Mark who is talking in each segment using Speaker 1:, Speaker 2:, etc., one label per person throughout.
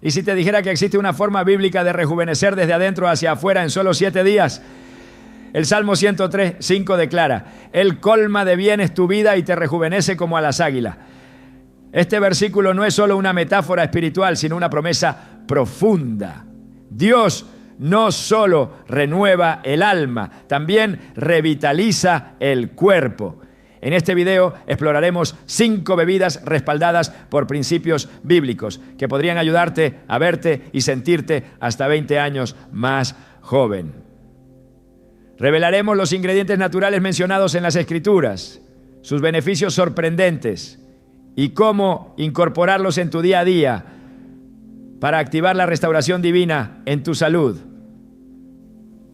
Speaker 1: ¿Y si te dijera que existe una forma bíblica de rejuvenecer desde adentro hacia afuera en solo 7 días? El Salmo 103, 5 declara: Él colma de bienes tu vida y te rejuvenece como a las águilas. Este versículo no es solo una metáfora espiritual, sino una promesa profunda. Dios no solo renueva el alma, también revitaliza el cuerpo. En este video exploraremos 5 bebidas respaldadas por principios bíblicos que podrían ayudarte a verte y sentirte hasta 20 años más joven. Revelaremos los ingredientes naturales mencionados en las Escrituras, sus beneficios sorprendentes y cómo incorporarlos en tu día a día para activar la restauración divina en tu salud.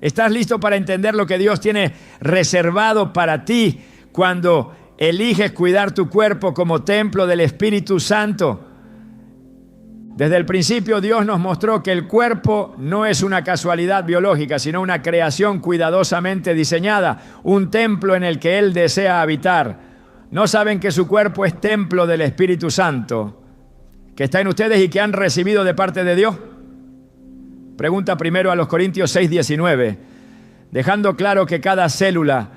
Speaker 1: ¿Estás listo para entender lo que Dios tiene reservado para ti cuando eliges cuidar tu cuerpo como templo del Espíritu Santo? Desde el principio Dios nos mostró que el cuerpo no es una casualidad biológica, sino una creación cuidadosamente diseñada, un templo en el que Él desea habitar. ¿No saben que su cuerpo es templo del Espíritu Santo, que está en ustedes y que han recibido de parte de Dios? Pregunta primero a los Corintios 6, 19, dejando claro que cada célula,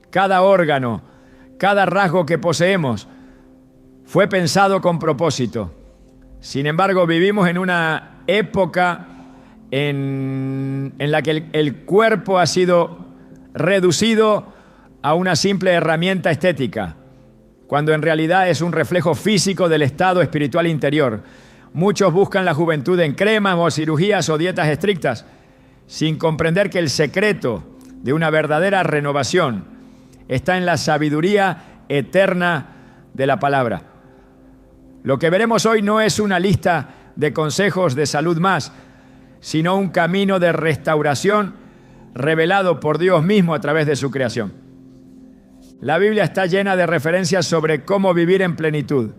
Speaker 1: cada órgano, cada rasgo que poseemos fue pensado con propósito. Sin embargo, vivimos en una época en la que el cuerpo ha sido reducido a una simple herramienta estética, cuando en realidad es un reflejo físico del estado espiritual interior. Muchos buscan la juventud en cremas o cirugías o dietas estrictas, sin comprender que el secreto de una verdadera renovación está en la sabiduría eterna de la palabra. Lo que veremos hoy no es una lista de consejos de salud más, sino un camino de restauración revelado por Dios mismo a través de su creación. La Biblia está llena de referencias sobre cómo vivir en plenitud,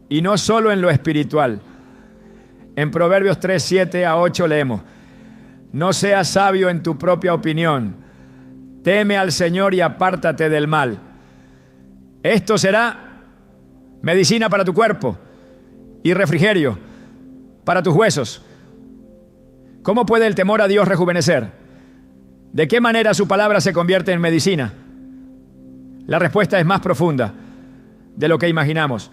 Speaker 1: y no solo en lo espiritual. En Proverbios 3, 7 a 8 leemos: No seas sabio en tu propia opinión, teme al Señor y apártate del mal. Esto será medicina para tu cuerpo y refrigerio para tus huesos. ¿Cómo puede el temor a Dios rejuvenecer? ¿De qué manera su palabra se convierte en medicina? La respuesta es más profunda de lo que imaginamos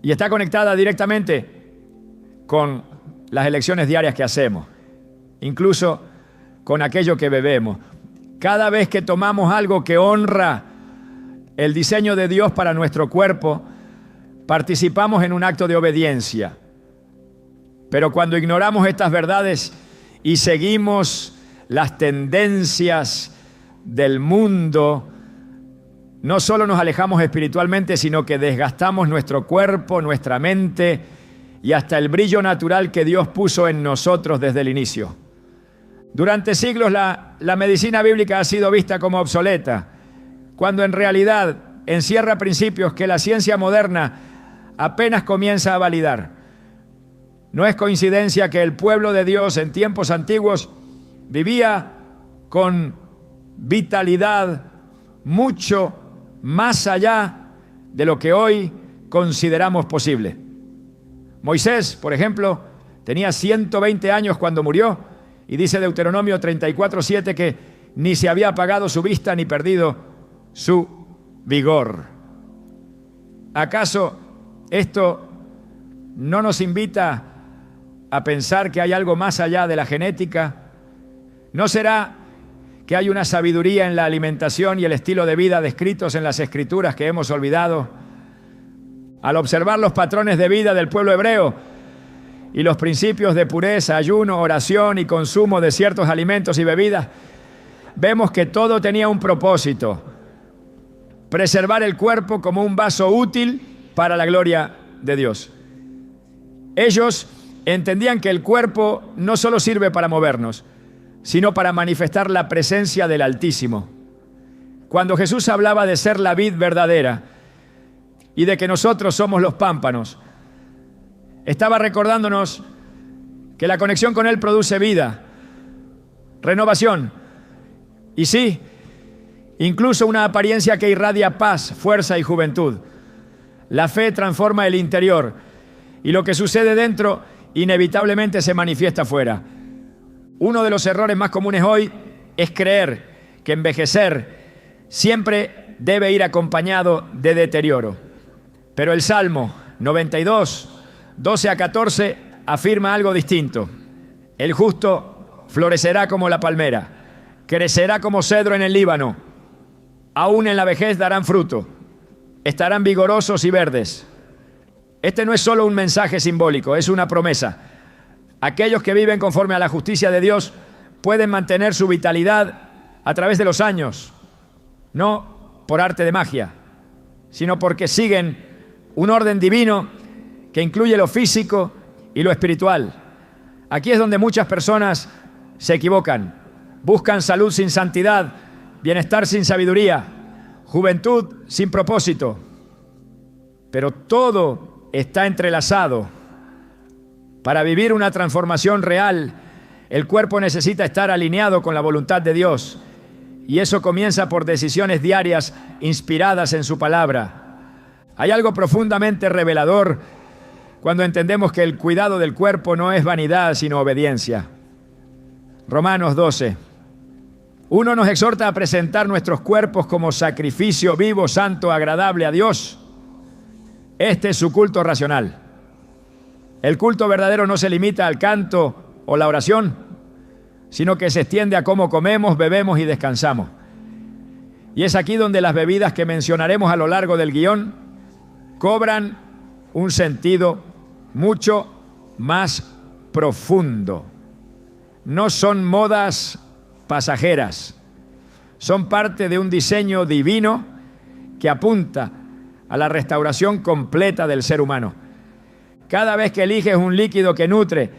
Speaker 1: y está conectada directamente con las elecciones diarias que hacemos, incluso con aquello que bebemos. Cada vez que tomamos algo que honra el diseño de Dios para nuestro cuerpo, participamos en un acto de obediencia. Pero cuando ignoramos estas verdades y seguimos las tendencias del mundo, no solo nos alejamos espiritualmente, sino que desgastamos nuestro cuerpo, nuestra mente y hasta el brillo natural que Dios puso en nosotros desde el inicio. Durante siglos la medicina bíblica ha sido vista como obsoleta, cuando en realidad encierra principios que la ciencia moderna apenas comienza a validar. No es coincidencia que el pueblo de Dios en tiempos antiguos vivía con vitalidad mucho más allá de lo que hoy consideramos posible. Moisés, por ejemplo, tenía 120 años cuando murió y dice Deuteronomio 34:7 que ni se había apagado su vista ni perdido su vigor. ¿Acaso esto no nos invita a pensar que hay algo más allá de la genética? ¿No será que hay una sabiduría en la alimentación y el estilo de vida descritos en las Escrituras que hemos olvidado? Al observar los patrones de vida del pueblo hebreo y los principios de pureza, ayuno, oración y consumo de ciertos alimentos y bebidas, vemos que todo tenía un propósito: preservar el cuerpo como un vaso útil para la gloria de Dios. Ellos entendían que el cuerpo no solo sirve para movernos, sino para manifestar la presencia del Altísimo. Cuando Jesús hablaba de ser la vid verdadera y de que nosotros somos los pámpanos, estaba recordándonos que la conexión con Él produce vida, renovación y sí, incluso una apariencia que irradia paz, fuerza y juventud. La fe transforma el interior y lo que sucede dentro inevitablemente se manifiesta afuera. Uno de los errores más comunes hoy es creer que envejecer siempre debe ir acompañado de deterioro. Pero el Salmo 92, 12 a 14 afirma algo distinto. El justo florecerá como la palmera, crecerá como cedro en el Líbano. Aún en la vejez darán fruto, estarán vigorosos y verdes. Este no es solo un mensaje simbólico, es una promesa. Aquellos que viven conforme a la justicia de Dios pueden mantener su vitalidad a través de los años, no por arte de magia, sino porque siguen un orden divino que incluye lo físico y lo espiritual. Aquí es donde muchas personas se equivocan. Buscan salud sin santidad, bienestar sin sabiduría, juventud sin propósito. Pero todo está entrelazado. Para vivir una transformación real, el cuerpo necesita estar alineado con la voluntad de Dios. Y eso comienza por decisiones diarias inspiradas en su palabra. Hay algo profundamente revelador cuando entendemos que el cuidado del cuerpo no es vanidad, sino obediencia. Romanos 12. Uno nos exhorta a presentar nuestros cuerpos como sacrificio vivo, santo, agradable a Dios. Este es su culto racional. El culto verdadero no se limita al canto o la oración, sino que se extiende a cómo comemos, bebemos y descansamos. Y es aquí donde las bebidas que mencionaremos a lo largo del guión cobran un sentido mucho más profundo. No son modas pasajeras, son parte de un diseño divino que apunta a la restauración completa del ser humano. Cada vez que eliges un líquido que nutre,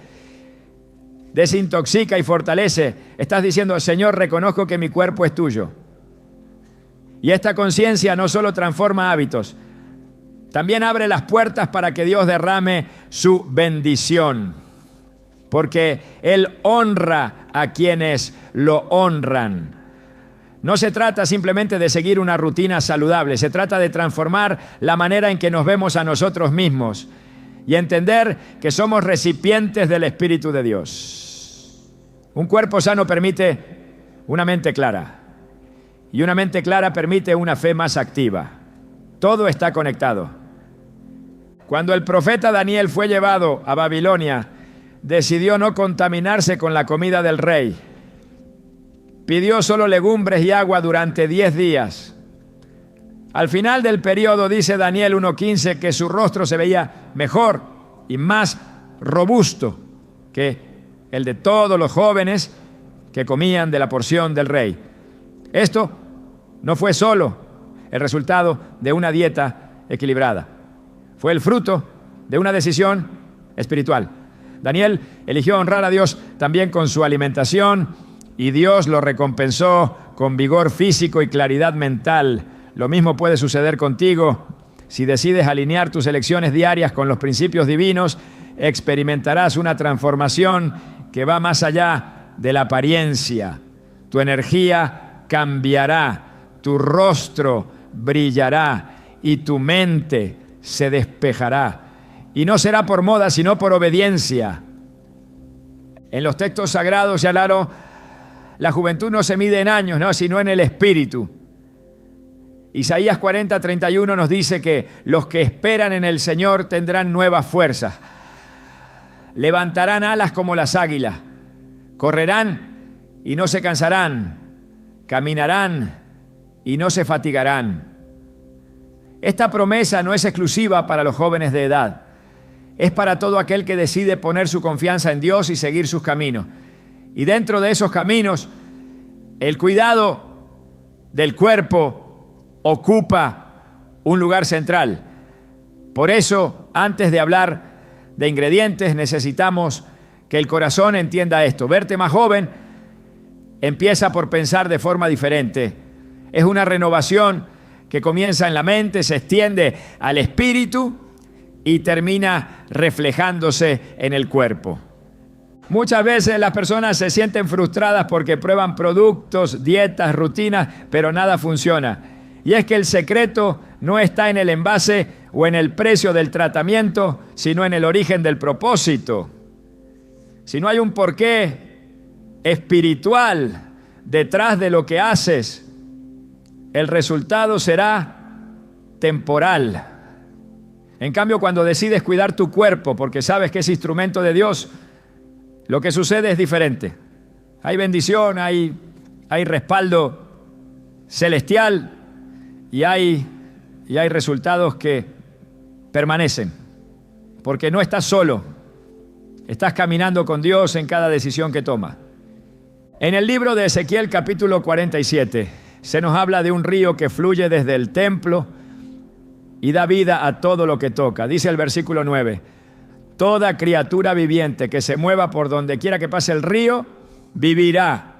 Speaker 1: desintoxica y fortalece, estás diciendo: Señor, reconozco que mi cuerpo es tuyo. Y esta conciencia no solo transforma hábitos, también abre las puertas para que Dios derrame su bendición, porque Él honra a quienes lo honran. No se trata simplemente de seguir una rutina saludable, se trata de transformar la manera en que nos vemos a nosotros mismos y entender que somos recipientes del Espíritu de Dios. Un cuerpo sano permite una mente clara, y una mente clara permite una fe más activa. Todo está conectado. Cuando el profeta Daniel fue llevado a Babilonia, decidió no contaminarse con la comida del rey. Pidió solo legumbres y agua durante 10 días. Al final del periodo, dice Daniel 1:15, que su rostro se veía mejor y más robusto que el de todos los jóvenes que comían de la porción del rey. Esto no fue solo el resultado de una dieta equilibrada. Fue el fruto de una decisión espiritual. Daniel eligió honrar a Dios también con su alimentación y Dios lo recompensó con vigor físico y claridad mental. Lo mismo puede suceder contigo. Si decides alinear tus elecciones diarias con los principios divinos, experimentarás una transformación que va más allá de la apariencia. Tu energía cambiará, tu rostro brillará y tu mente se despejará. Y no será por moda, sino por obediencia. En los textos sagrados, ya claro, la juventud no se mide en años, ¿no?, sino en el espíritu. Isaías 40:31 nos dice que los que esperan en el Señor tendrán nuevas fuerzas. Levantarán alas como las águilas, correrán y no se cansarán, caminarán y no se fatigarán. Esta promesa no es exclusiva para los jóvenes de edad, es para todo aquel que decide poner su confianza en Dios y seguir sus caminos. Y dentro de esos caminos, el cuidado del cuerpo ocupa un lugar central. Por eso, antes de hablar de ingredientes, necesitamos que el corazón entienda esto. Verte más joven empieza por pensar de forma diferente. Es una renovación que comienza en la mente, se extiende al espíritu y termina reflejándose en el cuerpo. Muchas veces las personas se sienten frustradas porque prueban productos, dietas, rutinas, pero nada funciona. Y es que el secreto no está en el envase o en el precio del tratamiento, sino en el origen del propósito. si no hay un porqué espiritual detrás de lo que haces, el resultado será temporal. En cambio, cuando decides cuidar tu cuerpo porque sabes que es instrumento de Dios, lo que sucede es diferente. Hay bendición, hay respaldo celestial y hay resultados que permanecen. Porque no estás solo, estás caminando con Dios en cada decisión que tomas. En el libro de Ezequiel capítulo 47 se nos habla de un río que fluye desde el templo y da vida a todo lo que toca. Dice el versículo 9, toda criatura viviente que se mueva por donde quiera que pase el río, vivirá.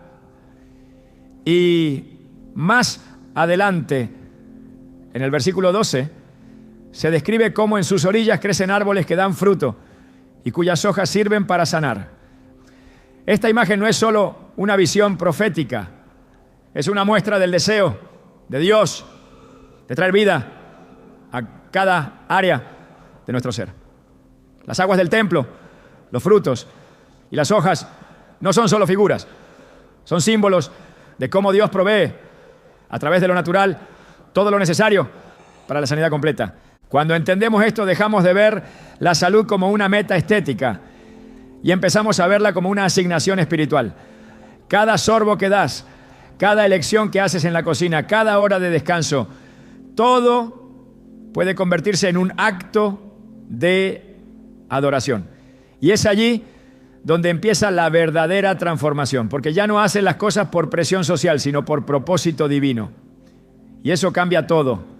Speaker 1: Y más adelante, en el versículo 12, se describe cómo en sus orillas crecen árboles que dan fruto y cuyas hojas sirven para sanar. Esta imagen no es solo una visión profética, es una muestra del deseo de Dios de traer vida a cada área de nuestro ser. Las aguas del templo, los frutos y las hojas no son solo figuras, son símbolos de cómo Dios provee a través de lo natural todo lo necesario para la sanidad completa. Cuando entendemos esto, dejamos de ver la salud como una meta estética y empezamos a verla como una asignación espiritual. Cada sorbo que das, cada elección que haces en la cocina, cada hora de descanso, todo puede convertirse en un acto de adoración. Y es allí donde empieza la verdadera transformación, porque ya no haces las cosas por presión social, sino por propósito divino. Y eso cambia todo.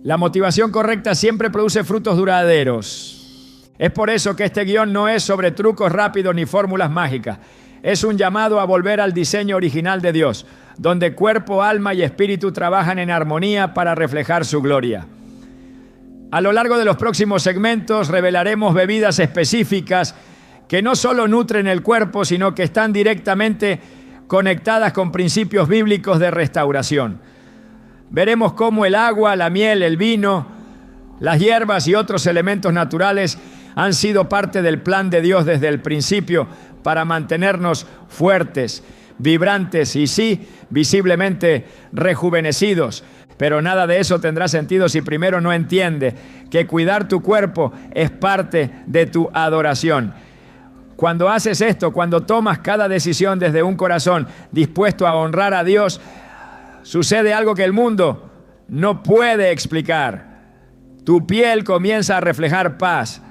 Speaker 1: La motivación correcta siempre produce frutos duraderos. Es por eso que este guión no es sobre trucos rápidos ni fórmulas mágicas. Es un llamado a volver al diseño original de Dios, donde cuerpo, alma y espíritu trabajan en armonía para reflejar su gloria. A lo largo de los próximos segmentos revelaremos bebidas específicas que no solo nutren el cuerpo, sino que están directamente conectadas con principios bíblicos de restauración. Veremos cómo el agua, la miel, el vino, las hierbas y otros elementos naturales han sido parte del plan de Dios desde el principio para mantenernos fuertes, vibrantes y sí, visiblemente rejuvenecidos. Pero nada de eso tendrá sentido si primero no entiendes que cuidar tu cuerpo es parte de tu adoración. Cuando haces esto, cuando tomas cada decisión desde un corazón dispuesto a honrar a Dios, sucede algo que el mundo no puede explicar. Tu piel comienza a reflejar paz,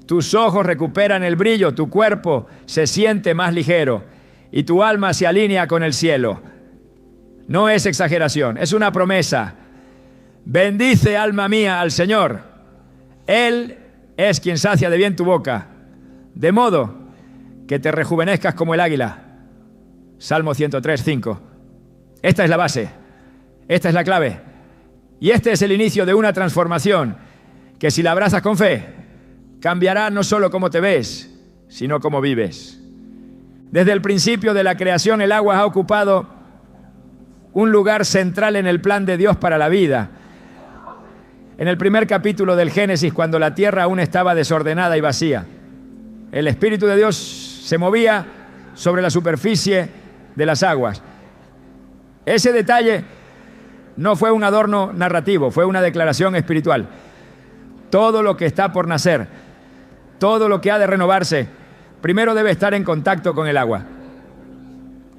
Speaker 1: tus ojos recuperan el brillo, tu cuerpo se siente más ligero y tu alma se alinea con el cielo. No es exageración, es una promesa. Bendice, alma mía, al Señor. Él es quien sacia de bien tu boca, de modo que te rejuvenezcas como el águila. Salmo 103:5. Esta es la base, esta es la clave. Y este es el inicio de una transformación que, si la abrazas con fe, cambiará no solo cómo te ves, sino cómo vives. Desde el principio de la creación, el agua ha ocupado un lugar central en el plan de Dios para la vida. En el primer capítulo del Génesis, cuando la tierra aún estaba desordenada y vacía, el Espíritu de Dios se movía sobre la superficie de las aguas. Ese detalle no fue un adorno narrativo, fue una declaración espiritual. Todo lo que está por nacer, todo lo que ha de renovarse, primero debe estar en contacto con el agua.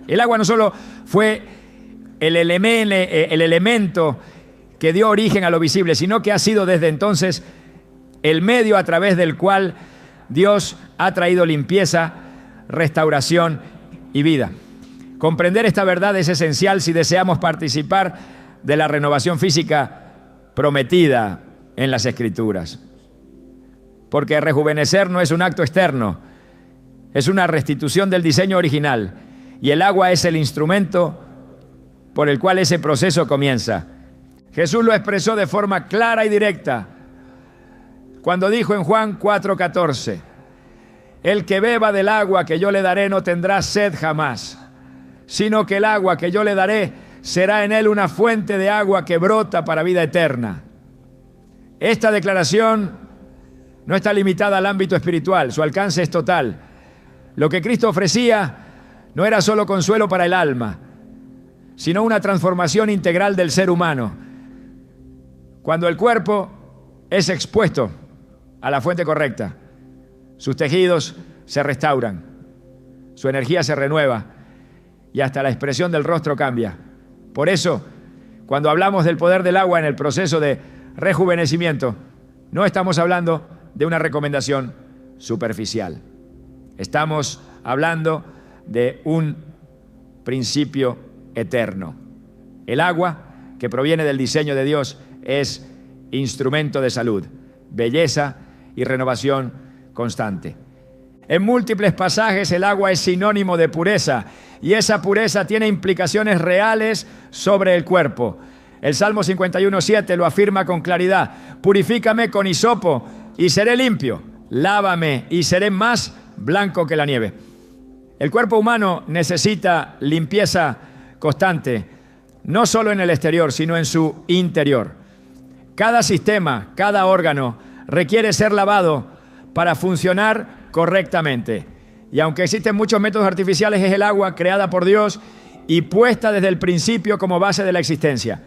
Speaker 1: El agua no solo fue el elemento que dio origen a lo visible, sino que ha sido desde entonces el medio a través del cual Dios ha traído limpieza, restauración y vida. Comprender esta verdad es esencial si deseamos participar de la renovación física prometida en las Escrituras. Porque rejuvenecer no es un acto externo, es una restitución del diseño original, y el agua es el instrumento por el cual ese proceso comienza. Jesús lo expresó de forma clara y directa cuando dijo en Juan 4:14, el que beba del agua que yo le daré no tendrá sed jamás, sino que el agua que yo le daré será en él una fuente de agua que brota para vida eterna. Esta declaración no está limitada al ámbito espiritual, su alcance es total. Lo que Cristo ofrecía no era solo consuelo para el alma, sino una transformación integral del ser humano. Cuando el cuerpo es expuesto a la fuente correcta, sus tejidos se restauran, su energía se renueva y hasta la expresión del rostro cambia. Por eso, cuando hablamos del poder del agua en el proceso de rejuvenecimiento, no estamos hablando de una recomendación superficial. Estamos hablando de un principio eterno. El agua, que proviene del diseño de Dios, es instrumento de salud, belleza y renovación constante. En múltiples pasajes el agua es sinónimo de pureza y esa pureza tiene implicaciones reales sobre el cuerpo. El Salmo 51:7 lo afirma con claridad: purifícame con hisopo y seré limpio, lávame y seré más blanco que la nieve. El cuerpo humano necesita limpieza constante, no solo en el exterior, sino en su interior. Cada sistema, cada órgano requiere ser lavado para funcionar correctamente. Y aunque existen muchos métodos artificiales, es el agua creada por Dios y puesta desde el principio como base de la existencia,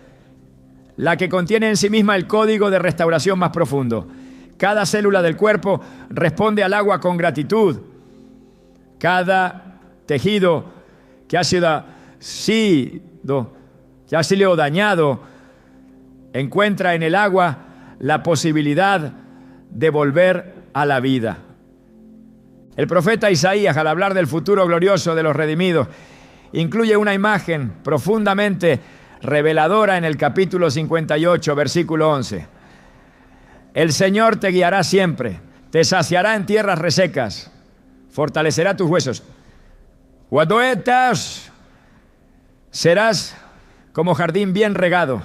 Speaker 1: la que contiene en sí misma el código de restauración más profundo. Cada célula del cuerpo responde al agua con gratitud. Cada tejido que ha sido dañado encuentra en el agua la posibilidad de volver a la vida. El profeta Isaías, al hablar del futuro glorioso de los redimidos, incluye una imagen profundamente reveladora en el capítulo 58, versículo 11. El Señor te guiará siempre, te saciará en tierras resecas, fortalecerá tus huesos. Cuando estás, serás como jardín bien regado,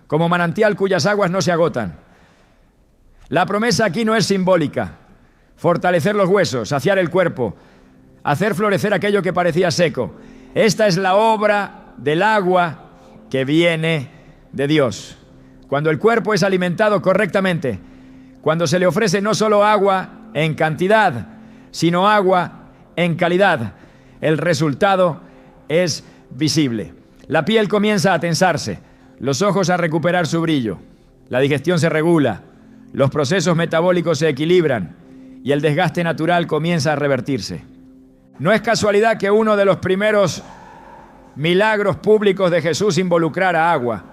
Speaker 1: como manantial cuyas aguas no se agotan. La promesa aquí no es simbólica. Fortalecer los huesos, saciar el cuerpo, hacer florecer aquello que parecía seco. Esta es la obra del agua que viene de Dios. Cuando el cuerpo es alimentado correctamente, cuando se le ofrece no solo agua en cantidad, sino agua en calidad, el resultado es visible. La piel comienza a tensarse, los ojos a recuperar su brillo, la digestión se regula, los procesos metabólicos se equilibran y el desgaste natural comienza a revertirse. No es casualidad que uno de los primeros milagros públicos de Jesús involucrara agua.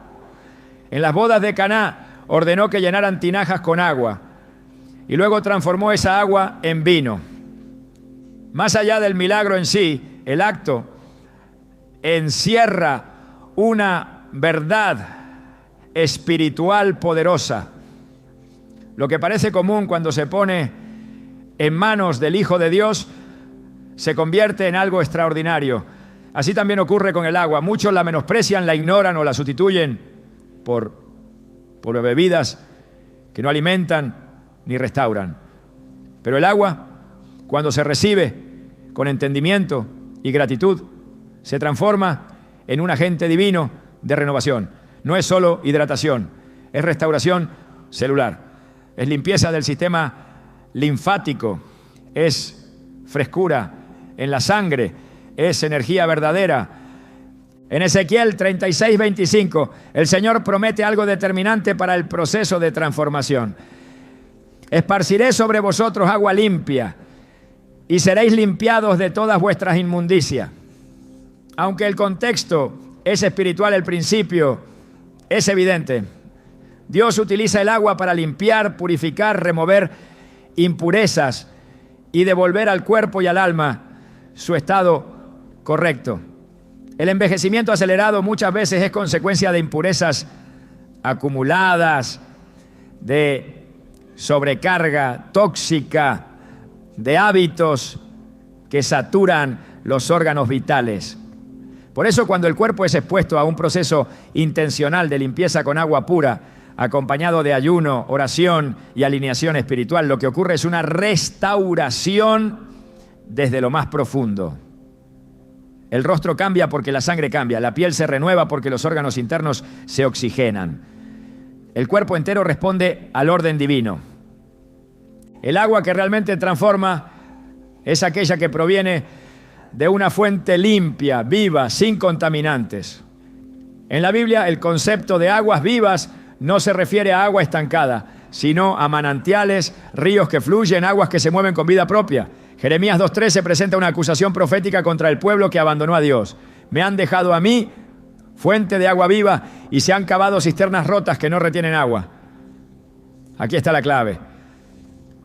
Speaker 1: En las bodas de Caná ordenó que llenaran tinajas con agua y luego transformó esa agua en vino. Más allá del milagro en sí, el acto encierra una verdad espiritual poderosa. Lo que parece común cuando se pone en manos del Hijo de Dios se convierte en algo extraordinario. Así también ocurre con el agua. Muchos la menosprecian, la ignoran o la sustituyen por bebidas que no alimentan ni restauran. Pero el agua, cuando se recibe con entendimiento y gratitud, se transforma en un agente divino de renovación. No es solo hidratación, es restauración celular, es limpieza del sistema linfático, es frescura en la sangre, es energía verdadera. En Ezequiel 36:25, el Señor promete algo determinante para el proceso de transformación. Esparciré sobre vosotros agua limpia y seréis limpiados de todas vuestras inmundicias. Aunque el contexto es espiritual, el principio es evidente. Dios utiliza el agua para limpiar, purificar, remover impurezas y devolver al cuerpo y al alma su estado correcto. El envejecimiento acelerado muchas veces es consecuencia de impurezas acumuladas, de sobrecarga tóxica, de hábitos que saturan los órganos vitales. Por eso, cuando el cuerpo es expuesto a un proceso intencional de limpieza con agua pura, acompañado de ayuno, oración y alineación espiritual, lo que ocurre es una restauración desde lo más profundo. El rostro cambia porque la sangre cambia, la piel se renueva porque los órganos internos se oxigenan. El cuerpo entero responde al orden divino. El agua que realmente transforma es aquella que proviene de una fuente limpia, viva, sin contaminantes. En la Biblia, el concepto de aguas vivas no se refiere a agua estancada, sino a manantiales, ríos que fluyen, aguas que se mueven con vida propia. Jeremías 2:13 presenta una acusación profética contra el pueblo que abandonó a Dios. Me han dejado a mí, fuente de agua viva, y se han cavado cisternas rotas que no retienen agua. Aquí está la clave.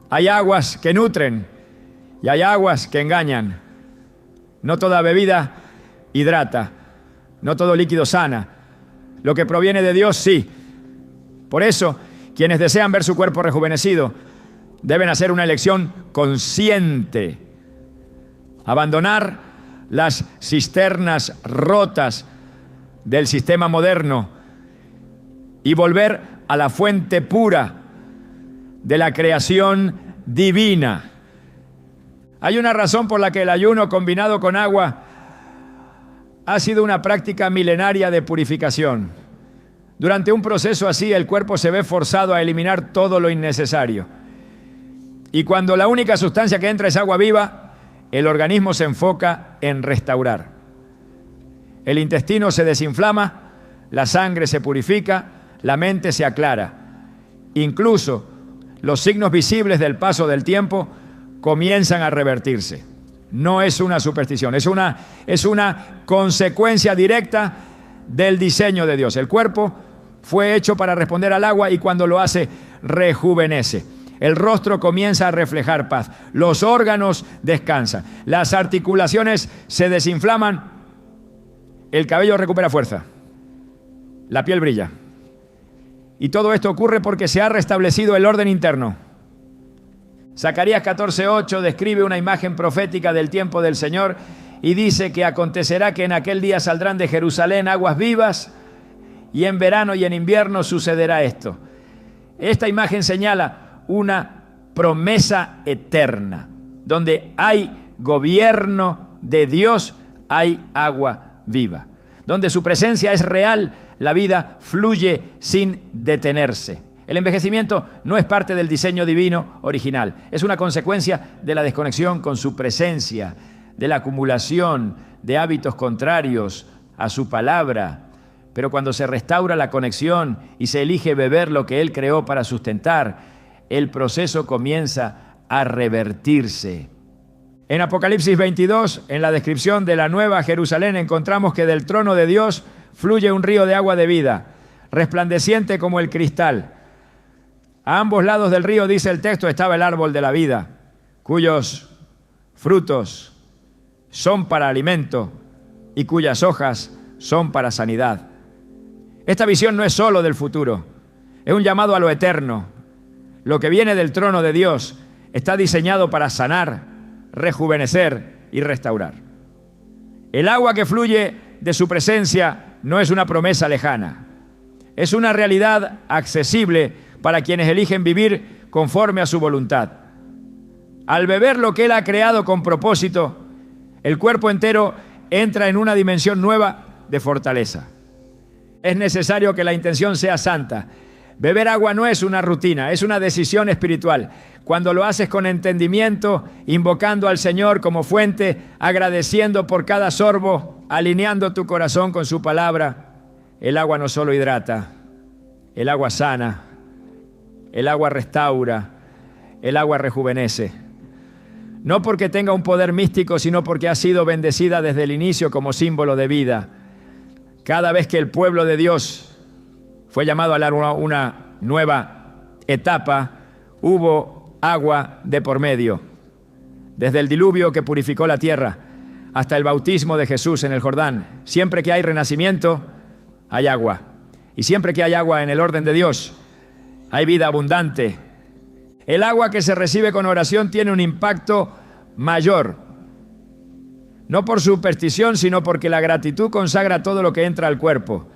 Speaker 1: Hay aguas que nutren y hay aguas que engañan. No toda bebida hidrata, no todo líquido sana. Lo que proviene de Dios, sí. Por eso, quienes desean ver su cuerpo rejuvenecido deben hacer una elección consciente. Abandonar las cisternas rotas del sistema moderno y volver a la fuente pura de la creación divina. Hay una razón por la que el ayuno combinado con agua ha sido una práctica milenaria de purificación. Durante un proceso así, el cuerpo se ve forzado a eliminar todo lo innecesario. Y cuando la única sustancia que entra es agua viva, el organismo se enfoca en restaurar. El intestino se desinflama, la sangre se purifica, la mente se aclara. Incluso los signos visibles del paso del tiempo comienzan a revertirse. No es una superstición, es una consecuencia directa del diseño de Dios. El cuerpo fue hecho para responder al agua y cuando lo hace, rejuvenece. El rostro comienza a reflejar paz. Los órganos descansan. Las articulaciones se desinflaman. El cabello recupera fuerza. La piel brilla. Y todo esto ocurre porque se ha restablecido el orden interno. Zacarías 14:8 describe una imagen profética del tiempo del Señor y dice que acontecerá que en aquel día saldrán de Jerusalén aguas vivas y en verano y en invierno sucederá esto. Esta imagen señala una promesa eterna. Donde hay gobierno de Dios, hay agua viva. Donde su presencia es real, la vida fluye sin detenerse. El envejecimiento no es parte del diseño divino original, es una consecuencia de la desconexión con su presencia, de la acumulación de hábitos contrarios a su palabra. Pero cuando se restaura la conexión y se elige beber lo que Él creó para sustentar, el proceso comienza a revertirse. En Apocalipsis 22, en la descripción de la Nueva Jerusalén, encontramos que del trono de Dios fluye un río de agua de vida, resplandeciente como el cristal. A ambos lados del río, dice el texto, estaba el árbol de la vida, cuyos frutos son para alimento y cuyas hojas son para sanidad. Esta visión no es solo del futuro, es un llamado a lo eterno. Lo que viene del trono de Dios está diseñado para sanar, rejuvenecer y restaurar. El agua que fluye de su presencia no es una promesa lejana, es una realidad accesible para quienes eligen vivir conforme a su voluntad. Al beber lo que Él ha creado con propósito, el cuerpo entero entra en una dimensión nueva de fortaleza. Es necesario que la intención sea santa. Beber agua no es una rutina, es una decisión espiritual. Cuando lo haces con entendimiento, invocando al Señor como fuente, agradeciendo por cada sorbo, alineando tu corazón con su palabra, el agua no solo hidrata, el agua sana, el agua restaura, el agua rejuvenece. No porque tenga un poder místico, sino porque ha sido bendecida desde el inicio como símbolo de vida. Cada vez que el pueblo de Dios fue llamado a una nueva etapa, hubo agua de por medio. Desde el diluvio que purificó la tierra hasta el bautismo de Jesús en el Jordán. Siempre que hay renacimiento, hay agua. Y siempre que hay agua en el orden de Dios, hay vida abundante. El agua que se recibe con oración tiene un impacto mayor. No por superstición, sino porque la gratitud consagra todo lo que entra al cuerpo.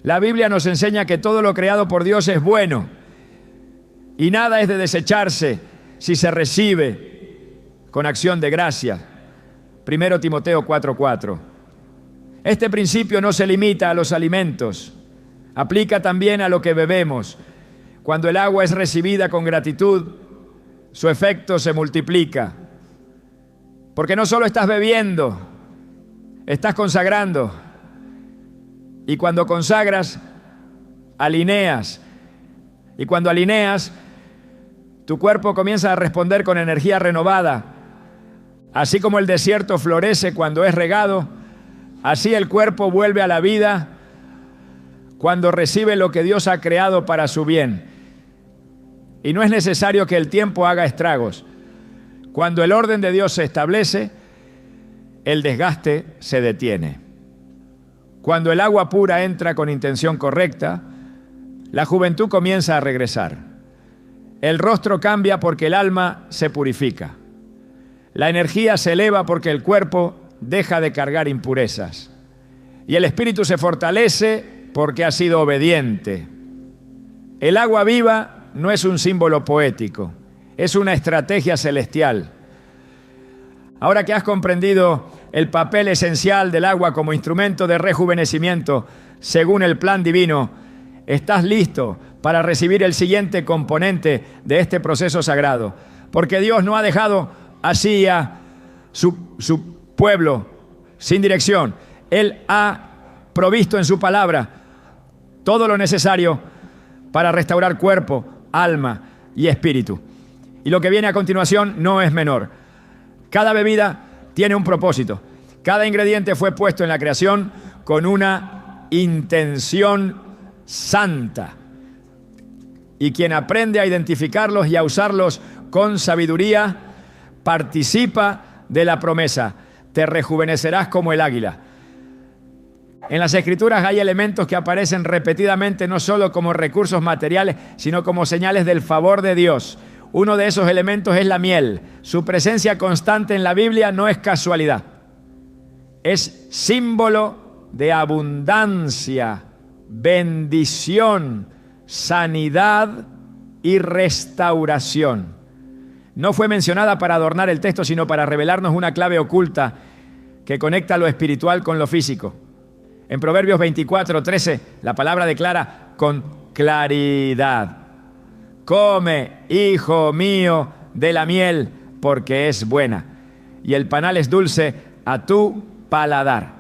Speaker 1: La Biblia nos enseña que todo lo creado por Dios es bueno y nada es de desecharse si se recibe con acción de gracia. 1 Timoteo 4:4. Este principio no se limita a los alimentos, aplica también a lo que bebemos. Cuando el agua es recibida con gratitud, su efecto se multiplica. Porque no solo estás bebiendo, estás consagrando. Y cuando consagras, alineas. Y cuando alineas, tu cuerpo comienza a responder con energía renovada. Así como el desierto florece cuando es regado, así el cuerpo vuelve a la vida cuando recibe lo que Dios ha creado para su bien. Y no es necesario que el tiempo haga estragos. Cuando el orden de Dios se establece, el desgaste se detiene. Cuando el agua pura entra con intención correcta, la juventud comienza a regresar. El rostro cambia porque el alma se purifica. La energía se eleva porque el cuerpo deja de cargar impurezas. Y el espíritu se fortalece porque ha sido obediente. El agua viva no es un símbolo poético, es una estrategia celestial. Ahora que has comprendido el papel esencial del agua como instrumento de rejuvenecimiento según el plan divino, estás listo para recibir el siguiente componente de este proceso sagrado. Porque Dios no ha dejado así a su pueblo sin dirección. Él ha provisto en su palabra todo lo necesario para restaurar cuerpo, alma y espíritu. Y lo que viene a continuación no es menor. Cada bebida tiene un propósito. Cada ingrediente fue puesto en la creación con una intención santa. Y quien aprende a identificarlos y a usarlos con sabiduría, participa de la promesa: te rejuvenecerás como el águila. En las Escrituras hay elementos que aparecen repetidamente no solo como recursos materiales, sino como señales del favor de Dios. Uno de esos elementos es la miel. Su presencia constante en la Biblia no es casualidad. Es símbolo de abundancia, bendición, sanidad y restauración. No fue mencionada para adornar el texto, sino para revelarnos una clave oculta que conecta lo espiritual con lo físico. En Proverbios 24:13, la palabra declara con claridad: come, hijo mío, de la miel, porque es buena, y el panal es dulce a tu paladar.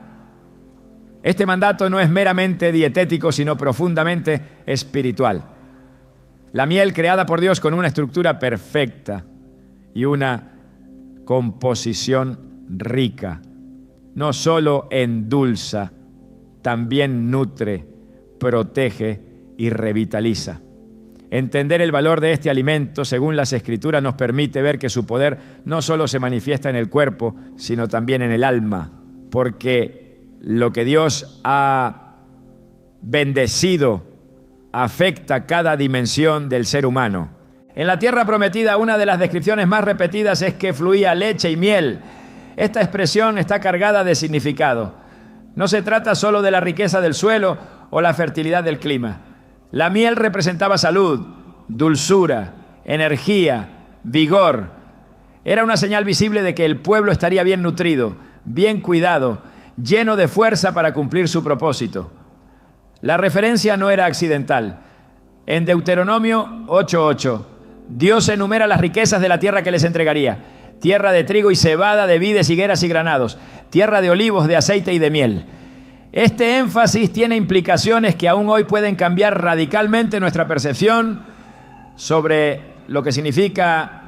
Speaker 1: Este mandato no es meramente dietético, sino profundamente espiritual. La miel creada por Dios con una estructura perfecta y una composición rica, no solo endulza, también nutre, protege y revitaliza. Entender el valor de este alimento, según las Escrituras, nos permite ver que su poder no solo se manifiesta en el cuerpo, sino también en el alma, porque lo que Dios ha bendecido afecta cada dimensión del ser humano. En la tierra prometida, una de las descripciones más repetidas es que fluía leche y miel. Esta expresión está cargada de significado. No se trata solo de la riqueza del suelo o la fertilidad del clima. La miel representaba salud, dulzura, energía, vigor. Era una señal visible de que el pueblo estaría bien nutrido, bien cuidado, lleno de fuerza para cumplir su propósito. La referencia no era accidental. En Deuteronomio 8:8, Dios enumera las riquezas de la tierra que les entregaría: tierra de trigo y cebada, de vides, higueras y granados, tierra de olivos, de aceite y de miel. Este énfasis tiene implicaciones que aún hoy pueden cambiar radicalmente nuestra percepción sobre lo que significa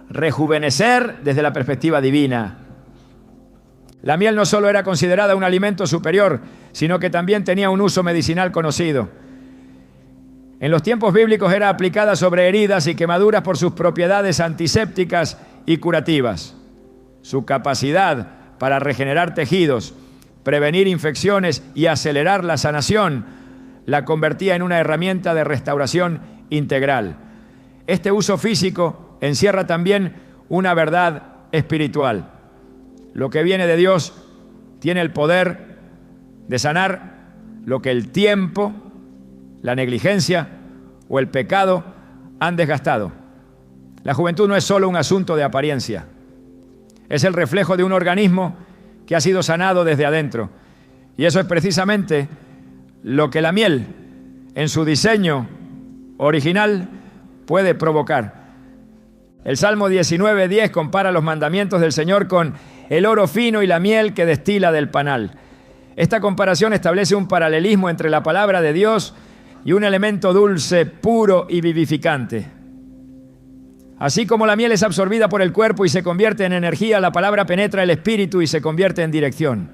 Speaker 1: rejuvenecer desde la perspectiva divina. La miel no solo era considerada un alimento superior, sino que también tenía un uso medicinal conocido. En los tiempos bíblicos era aplicada sobre heridas y quemaduras por sus propiedades antisépticas y curativas. Su capacidad para regenerar tejidos, prevenir infecciones y acelerar la sanación la convertía en una herramienta de restauración integral. Este uso físico encierra también una verdad espiritual. Lo que viene de Dios tiene el poder de sanar lo que el tiempo, la negligencia o el pecado han desgastado. La juventud no es solo un asunto de apariencia. Es el reflejo de un organismo que ha sido sanado desde adentro. Y eso es precisamente lo que la miel, en su diseño original, puede provocar. El Salmo 19:10 compara los mandamientos del Señor con el oro fino y la miel que destila del panal. Esta comparación establece un paralelismo entre la palabra de Dios y un elemento dulce, puro y vivificante. Así como la miel es absorbida por el cuerpo y se convierte en energía, la palabra penetra el espíritu y se convierte en dirección.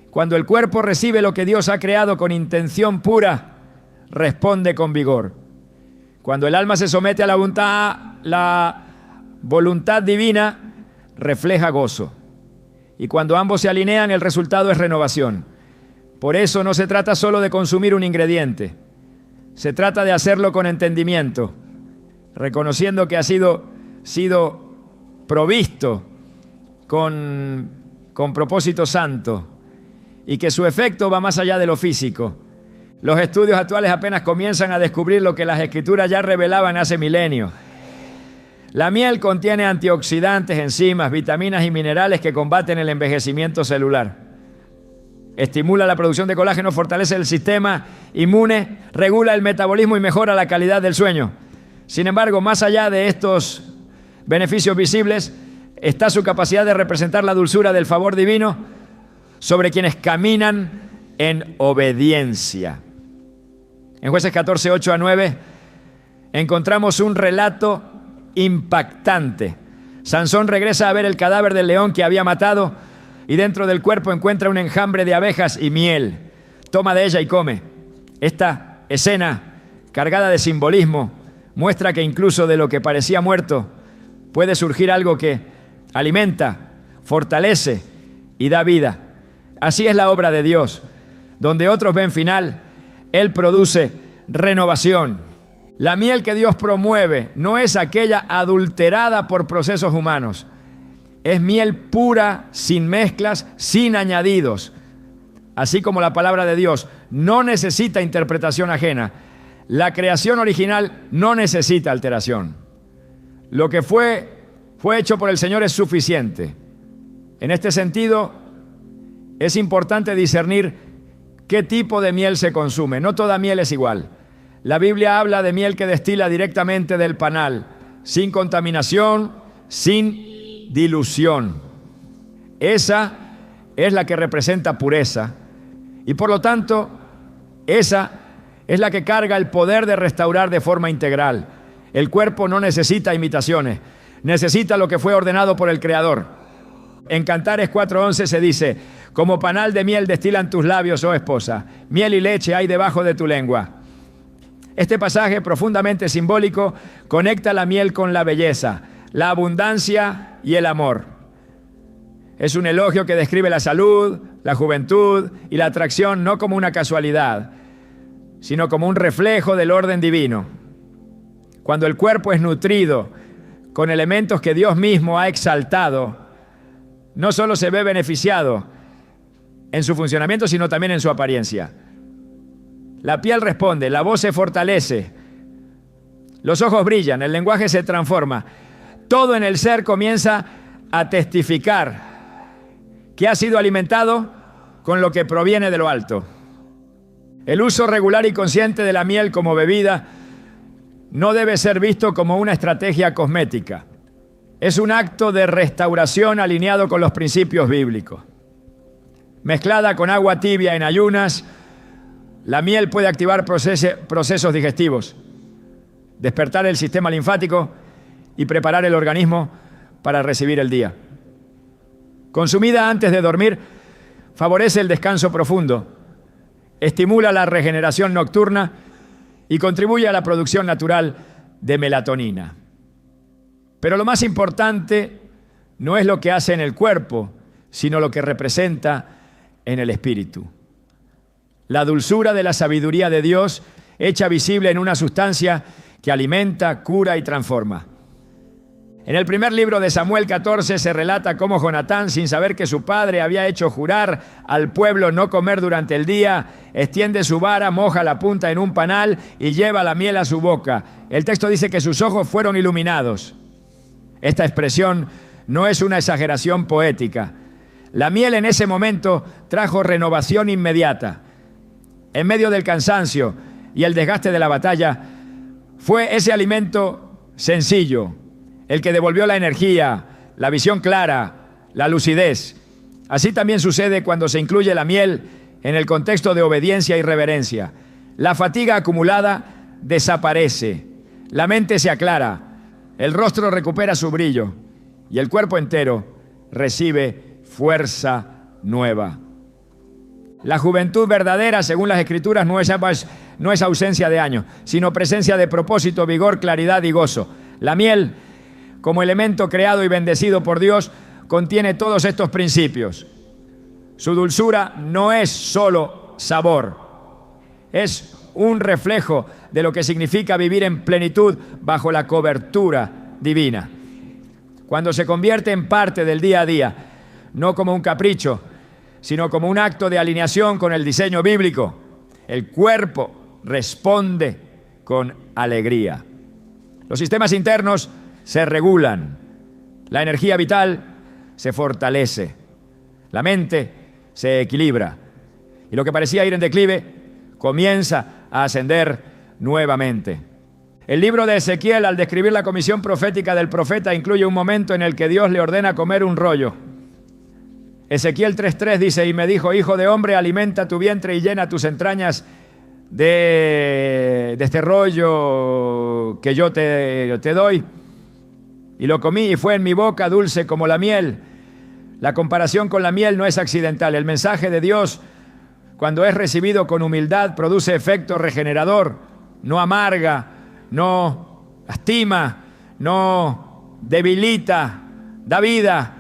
Speaker 1: Cuando el cuerpo recibe lo que Dios ha creado con intención pura, responde con vigor. Cuando el alma se somete a la voluntad divina, refleja gozo. Y cuando ambos se alinean, el resultado es renovación. Por eso no se trata solo de consumir un ingrediente. Se trata de hacerlo con entendimiento, reconociendo que ha sido provisto con propósito santo y que su efecto va más allá de lo físico. Los estudios actuales apenas comienzan a descubrir lo que las Escrituras ya revelaban hace milenios. La miel contiene antioxidantes, enzimas, vitaminas y minerales que combaten el envejecimiento celular. Estimula la producción de colágeno, fortalece el sistema inmune, regula el metabolismo y mejora la calidad del sueño. Sin embargo, más allá de estos beneficios visibles, está su capacidad de representar la dulzura del favor divino sobre quienes caminan en obediencia. En Jueces 14, 8-9, encontramos un relato impactante. Sansón regresa a ver el cadáver del león que había matado y dentro del cuerpo encuentra un enjambre de abejas y miel. Toma de ella y come. Esta escena, cargada de simbolismo, muestra que incluso de lo que parecía muerto puede surgir algo que alimenta, fortalece y da vida. Así es la obra de Dios. Donde otros ven final, Él produce renovación. La miel que Dios promueve no es aquella adulterada por procesos humanos. Es miel pura, sin mezclas, sin añadidos. Así como la palabra de Dios no necesita interpretación ajena, la creación original no necesita alteración. Lo que fue hecho por el Señor es suficiente. En este sentido, es importante discernir qué tipo de miel se consume. No toda miel es igual. La Biblia habla de miel que destila directamente del panal, sin contaminación, sin dilución. Esa es la que representa pureza y por lo tanto, esa es la que carga el poder de restaurar de forma integral. El cuerpo no necesita imitaciones, necesita lo que fue ordenado por el Creador. En Cantares 4:11 se dice: como panal de miel destilan tus labios, oh esposa, miel y leche hay debajo de tu lengua. Este pasaje profundamente simbólico conecta la miel con la belleza, la abundancia y el amor. Es un elogio que describe la salud, la juventud y la atracción no como una casualidad, sino como un reflejo del orden divino. Cuando el cuerpo es nutrido con elementos que Dios mismo ha exaltado, no solo se ve beneficiado en su funcionamiento, sino también en su apariencia. La piel responde, la voz se fortalece, los ojos brillan, el lenguaje se transforma. Todo en el ser comienza a testificar que ha sido alimentado con lo que proviene de lo alto. El uso regular y consciente de la miel como bebida no debe ser visto como una estrategia cosmética. Es un acto de restauración alineado con los principios bíblicos. Mezclada con agua tibia en ayunas, la miel puede activar procesos digestivos, despertar el sistema linfático y preparar el organismo para recibir el día. Consumida antes de dormir, favorece el descanso profundo, estimula la regeneración nocturna y contribuye a la producción natural de melatonina. Pero lo más importante no es lo que hace en el cuerpo, sino lo que representa en el espíritu. La dulzura de la sabiduría de Dios hecha visible en una sustancia que alimenta, cura y transforma. En el primer libro de Samuel 14 se relata cómo Jonatán, sin saber que su padre había hecho jurar al pueblo no comer durante el día, extiende su vara, moja la punta en un panal y lleva la miel a su boca. El texto dice que sus ojos fueron iluminados. Esta expresión no es una exageración poética. La miel en ese momento trajo renovación inmediata. En medio del cansancio y el desgaste de la batalla, fue ese alimento sencillo, el que devolvió la energía, la visión clara, la lucidez. Así también sucede cuando se incluye la miel en el contexto de obediencia y reverencia. La fatiga acumulada desaparece, la mente se aclara, el rostro recupera su brillo y el cuerpo entero recibe fuerza nueva. La juventud verdadera, según las Escrituras, no es ausencia de años, sino presencia de propósito, vigor, claridad y gozo. La miel, como elemento creado y bendecido por Dios, contiene todos estos principios. Su dulzura no es solo sabor, es un reflejo de lo que significa vivir en plenitud bajo la cobertura divina. Cuando se convierte en parte del día a día, no como un capricho, sino como un acto de alineación con el diseño bíblico, el cuerpo responde con alegría. Los sistemas internos se regulan, la energía vital se fortalece, la mente se equilibra y lo que parecía ir en declive comienza a ascender nuevamente. El libro de Ezequiel, al describir la comisión profética del profeta, incluye un momento en el que Dios le ordena comer un rollo. Ezequiel 3:3 dice: y me dijo, hijo de hombre, alimenta tu vientre y llena tus entrañas de este rollo que yo te doy. Y lo comí y fue en mi boca dulce como la miel. La comparación con la miel no es accidental. El mensaje de Dios, cuando es recibido con humildad, produce efecto regenerador, no amarga, no lastima, no debilita, da vida,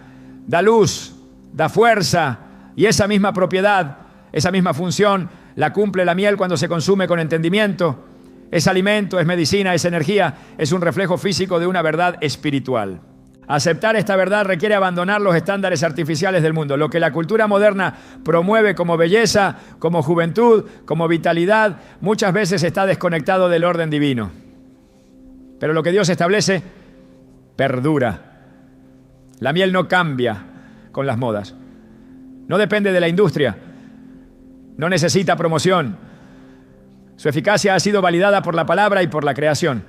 Speaker 1: da luz, da fuerza, y esa misma propiedad, esa misma función la cumple la miel cuando se consume con entendimiento. Es alimento, es medicina, es energía, es un reflejo físico de una verdad espiritual. Aceptar esta verdad requiere abandonar los estándares artificiales del mundo. Lo que la cultura moderna promueve como belleza, como juventud, como vitalidad, muchas veces está desconectado del orden divino. Pero lo que Dios establece perdura. La miel no cambia con las modas. No depende de la industria. No necesita promoción. Su eficacia ha sido validada por la palabra y por la creación.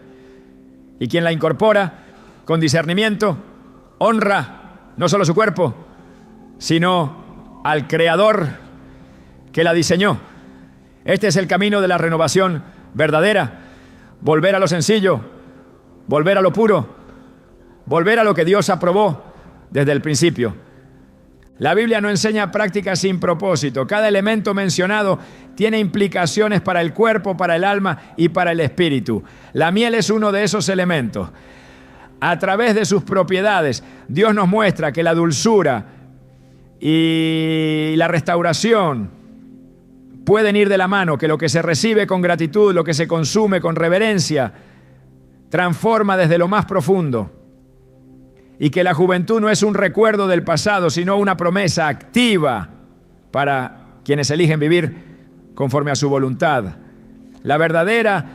Speaker 1: Y quien la incorpora con discernimiento honra no solo su cuerpo, sino al Creador que la diseñó. Este es el camino de la renovación verdadera. Volver a lo sencillo, volver a lo puro, volver a lo que Dios aprobó desde el principio. La Biblia no enseña prácticas sin propósito. Cada elemento mencionado tiene implicaciones para el cuerpo, para el alma y para el espíritu. La miel es uno de esos elementos. A través de sus propiedades, Dios nos muestra que la dulzura y la restauración pueden ir de la mano, que lo que se recibe con gratitud, lo que se consume con reverencia, transforma desde lo más profundo. Y que la juventud no es un recuerdo del pasado, sino una promesa activa para quienes eligen vivir conforme a su voluntad. La verdadera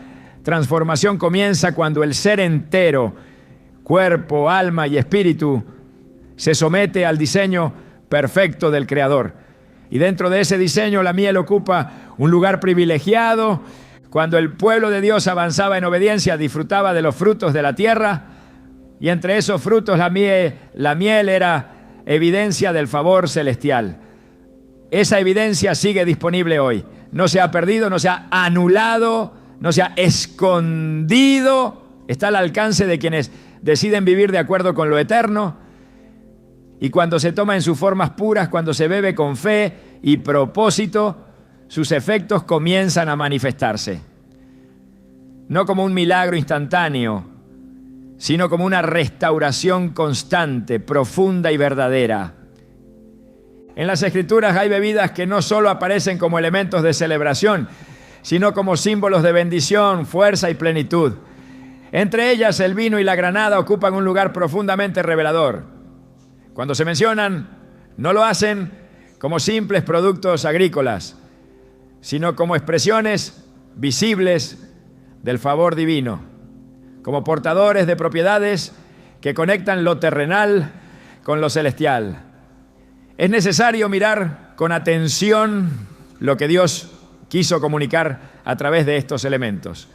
Speaker 1: transformación comienza cuando el ser entero, cuerpo, alma y espíritu, se somete al diseño perfecto del Creador. Y dentro de ese diseño la miel ocupa un lugar privilegiado. Cuando el pueblo de Dios avanzaba en obediencia, disfrutaba de los frutos de la tierra. Y entre esos frutos la miel era evidencia del favor celestial. Esa evidencia sigue disponible hoy. No se ha perdido, no se ha anulado, no se ha escondido. Está al alcance de quienes deciden vivir de acuerdo con lo eterno. Y cuando se toma en sus formas puras, cuando se bebe con fe y propósito, sus efectos comienzan a manifestarse. No como un milagro instantáneo, sino como una restauración constante, profunda y verdadera. En las Escrituras hay bebidas que no solo aparecen como elementos de celebración, sino como símbolos de bendición, fuerza y plenitud. Entre ellas, el vino y la granada ocupan un lugar profundamente revelador. Cuando se mencionan, no lo hacen como simples productos agrícolas, sino como expresiones visibles del favor divino, como portadores de propiedades que conectan lo terrenal con lo celestial. Es necesario mirar con atención lo que Dios quiso comunicar a través de estos elementos,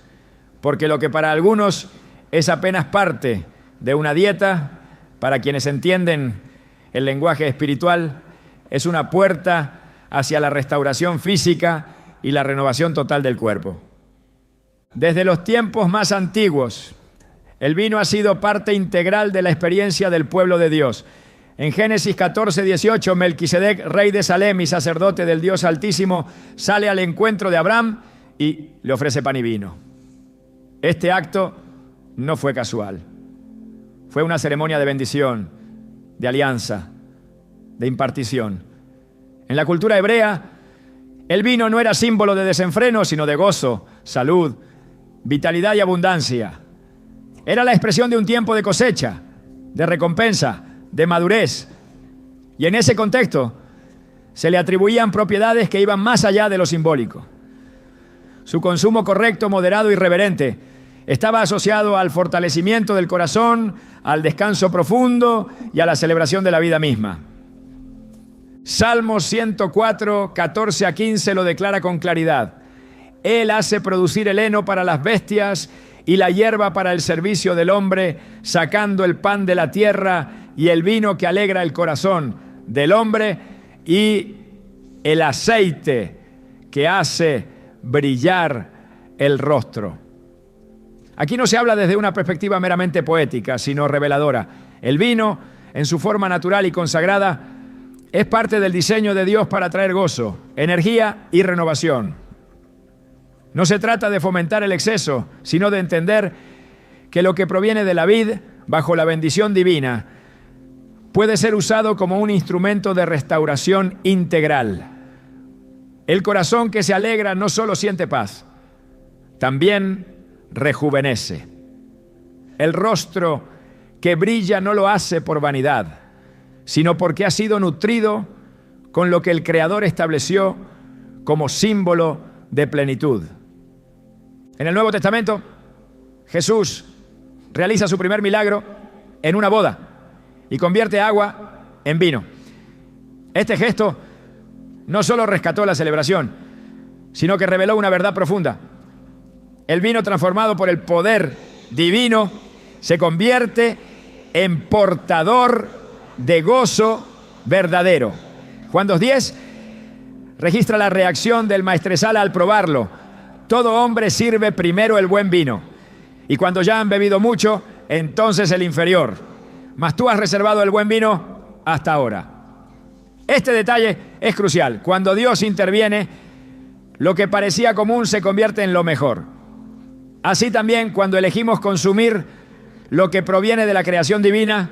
Speaker 1: porque lo que para algunos es apenas parte de una dieta, para quienes entienden el lenguaje espiritual, es una puerta hacia la restauración física y la renovación total del cuerpo. Desde los tiempos más antiguos, el vino ha sido parte integral de la experiencia del pueblo de Dios. En Génesis 14:18, Melquisedec, rey de Salem y sacerdote del Dios Altísimo, sale al encuentro de Abraham y le ofrece pan y vino. Este acto no fue casual. Fue una ceremonia de bendición, de alianza, de impartición. En la cultura hebrea, el vino no era símbolo de desenfreno, sino de gozo, salud, vitalidad y abundancia. Era la expresión de un tiempo de cosecha, de recompensa, de madurez. Y en ese contexto se le atribuían propiedades que iban más allá de lo simbólico. Su consumo correcto, moderado y reverente estaba asociado al fortalecimiento del corazón, al descanso profundo y a la celebración de la vida misma. Salmos 104, 14 a 15 lo declara con claridad. Él hace producir el heno para las bestias y la hierba para el servicio del hombre, sacando el pan de la tierra y el vino que alegra el corazón del hombre y el aceite que hace brillar el rostro. Aquí no se habla desde una perspectiva meramente poética, sino reveladora. El vino, en su forma natural y consagrada, es parte del diseño de Dios para traer gozo, energía y renovación. No se trata de fomentar el exceso, sino de entender que lo que proviene de la vid, bajo la bendición divina, puede ser usado como un instrumento de restauración integral. El corazón que se alegra no solo siente paz, también rejuvenece. El rostro que brilla no lo hace por vanidad, sino porque ha sido nutrido con lo que el Creador estableció como símbolo de plenitud. En el Nuevo Testamento, Jesús realiza su primer milagro en una boda y convierte agua en vino. Este gesto no solo rescató la celebración, sino que reveló una verdad profunda. El vino transformado por el poder divino se convierte en portador de gozo verdadero. Juan 2:10 registra la reacción del maestresala al probarlo. Todo hombre sirve primero el buen vino, y cuando ya han bebido mucho, entonces el inferior. Mas tú has reservado el buen vino hasta ahora. Este detalle es crucial. Cuando Dios interviene, lo que parecía común se convierte en lo mejor. Así también, cuando elegimos consumir lo que proviene de la creación divina,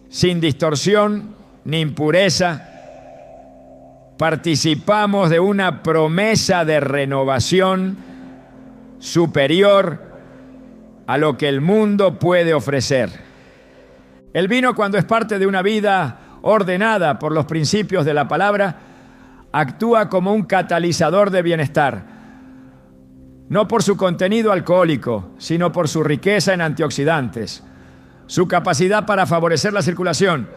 Speaker 1: sin distorsión ni impureza, participamos de una promesa de renovación superior a lo que el mundo puede ofrecer. El vino, cuando es parte de una vida ordenada por los principios de la palabra, actúa como un catalizador de bienestar. No por su contenido alcohólico, sino por su riqueza en antioxidantes, su capacidad para favorecer la circulación,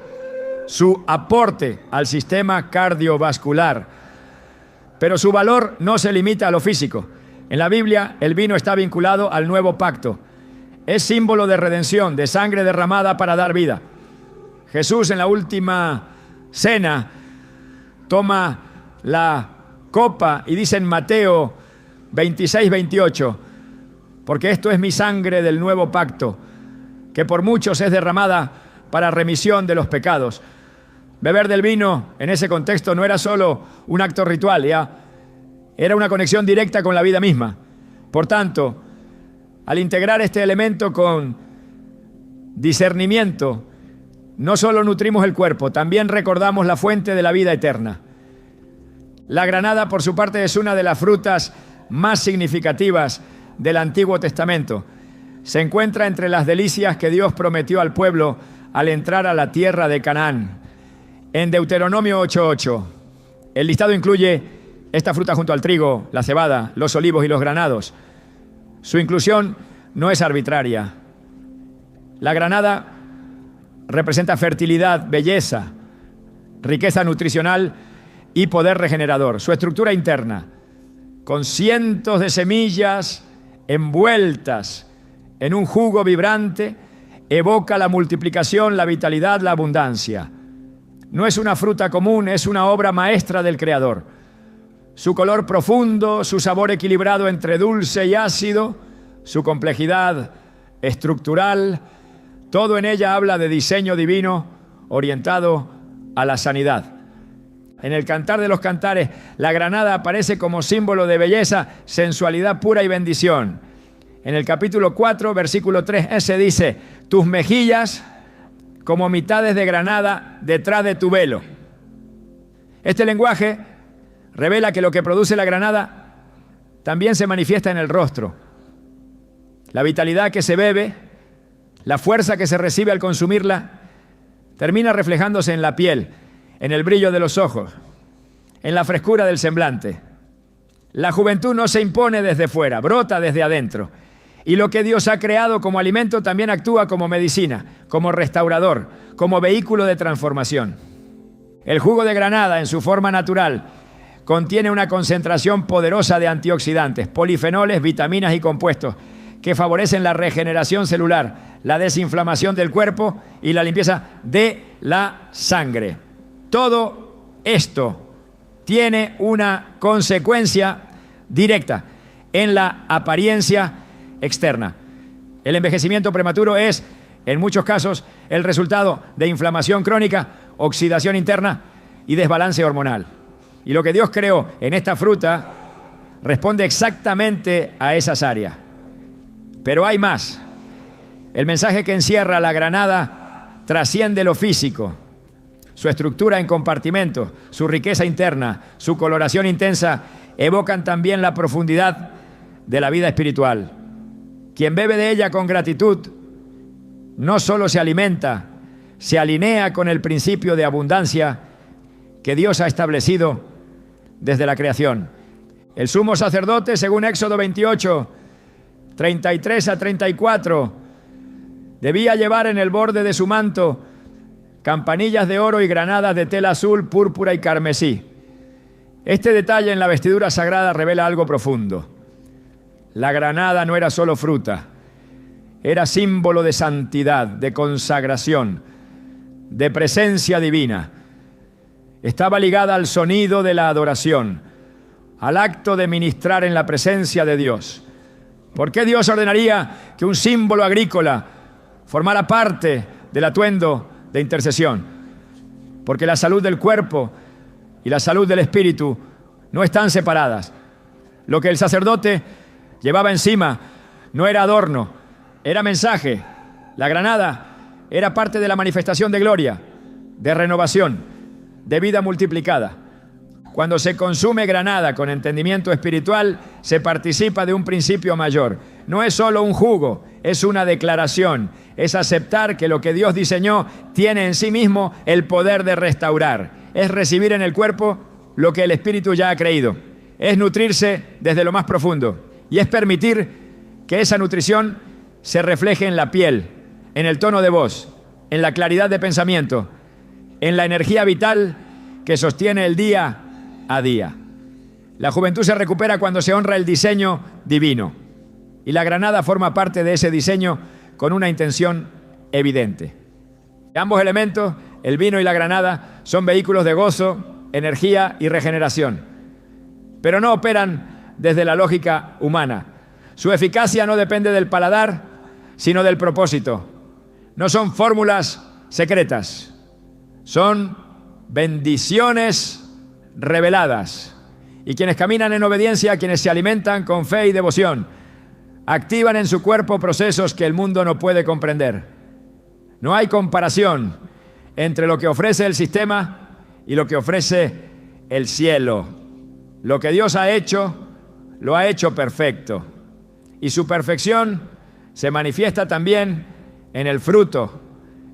Speaker 1: su aporte al sistema cardiovascular. Pero su valor no se limita a lo físico. En la Biblia, el vino está vinculado al nuevo pacto. Es símbolo de redención, de sangre derramada para dar vida. Jesús, en la última cena, toma la copa y dice en Mateo 26-28, porque esto es mi sangre del nuevo pacto, que por muchos es derramada para remisión de los pecados. Beber del vino en ese contexto no era solo un acto ritual, era una conexión directa con la vida misma. Por tanto, al integrar este elemento con discernimiento, no solo nutrimos el cuerpo, también recordamos la fuente de la vida eterna. La granada, por su parte, es una de las frutas más significativas del Antiguo Testamento. Se encuentra entre las delicias que Dios prometió al pueblo al entrar a la tierra de Canaán. En Deuteronomio 8:8, el listado incluye esta fruta junto al trigo, la cebada, los olivos y los granados. Su inclusión no es arbitraria. La granada representa fertilidad, belleza, riqueza nutricional y poder regenerador. Su estructura interna, con cientos de semillas envueltas en un jugo vibrante, evoca la multiplicación, la vitalidad, la abundancia. No es una fruta común, es una obra maestra del Creador. Su color profundo, su sabor equilibrado entre dulce y ácido, su complejidad estructural, todo en ella habla de diseño divino orientado a la sanidad. En el Cantar de los Cantares, la granada aparece como símbolo de belleza, sensualidad pura y bendición. En el capítulo 4, versículo 3, se dice: tus mejillas como mitades de granada detrás de tu velo. Este lenguaje revela que lo que produce la granada también se manifiesta en el rostro. La vitalidad que se bebe, la fuerza que se recibe al consumirla, termina reflejándose en la piel, en el brillo de los ojos, en la frescura del semblante. La juventud no se impone desde fuera, brota desde adentro. Y lo que Dios ha creado como alimento también actúa como medicina, como restaurador, como vehículo de transformación. El jugo de granada, en su forma natural, contiene una concentración poderosa de antioxidantes, polifenoles, vitaminas y compuestos que favorecen la regeneración celular, la desinflamación del cuerpo y la limpieza de la sangre. Todo esto tiene una consecuencia directa en la apariencia externa. El envejecimiento prematuro es, en muchos casos, el resultado de inflamación crónica, oxidación interna y desbalance hormonal. Y lo que Dios creó en esta fruta responde exactamente a esas áreas. Pero hay más. El mensaje que encierra la granada trasciende lo físico. Su estructura en compartimentos, su riqueza interna, su coloración intensa evocan también la profundidad de la vida espiritual. Quien bebe de ella con gratitud no solo se alimenta, se alinea con el principio de abundancia que Dios ha establecido desde la creación. El sumo sacerdote, según Éxodo 28, 33 a 34, debía llevar en el borde de su manto campanillas de oro y granadas de tela azul, púrpura y carmesí. Este detalle en la vestidura sagrada revela algo profundo. La granada no era solo fruta, era símbolo de santidad, de consagración, de presencia divina. Estaba ligada al sonido de la adoración, al acto de ministrar en la presencia de Dios. ¿Por qué Dios ordenaría que un símbolo agrícola formara parte del atuendo de intercesión? Porque la salud del cuerpo y la salud del espíritu no están separadas. Lo que el sacerdote llevaba encima no era adorno, era mensaje. La granada era parte de la manifestación de gloria, de renovación, de vida multiplicada. Cuando se consume granada con entendimiento espiritual, se participa de un principio mayor. No es solo un jugo, es una declaración. Es aceptar que lo que Dios diseñó tiene en sí mismo el poder de restaurar. Es recibir en el cuerpo lo que el espíritu ya ha creído. Es nutrirse desde lo más profundo. Y es permitir que esa nutrición se refleje en la piel, en el tono de voz, en la claridad de pensamiento, en la energía vital que sostiene el día a día. La juventud se recupera cuando se honra el diseño divino. Y la granada forma parte de ese diseño con una intención evidente. Ambos elementos, el vino y la granada, son vehículos de gozo, energía y regeneración. Pero no operan desde la lógica humana. Su eficacia no depende del paladar, sino del propósito. No son fórmulas secretas, son bendiciones reveladas. Y quienes caminan en obediencia, quienes se alimentan con fe y devoción, activan en su cuerpo procesos que el mundo no puede comprender. No hay comparación entre lo que ofrece el sistema y lo que ofrece el cielo. Lo que Dios ha hecho, lo ha hecho perfecto. Y su perfección se manifiesta también en el fruto,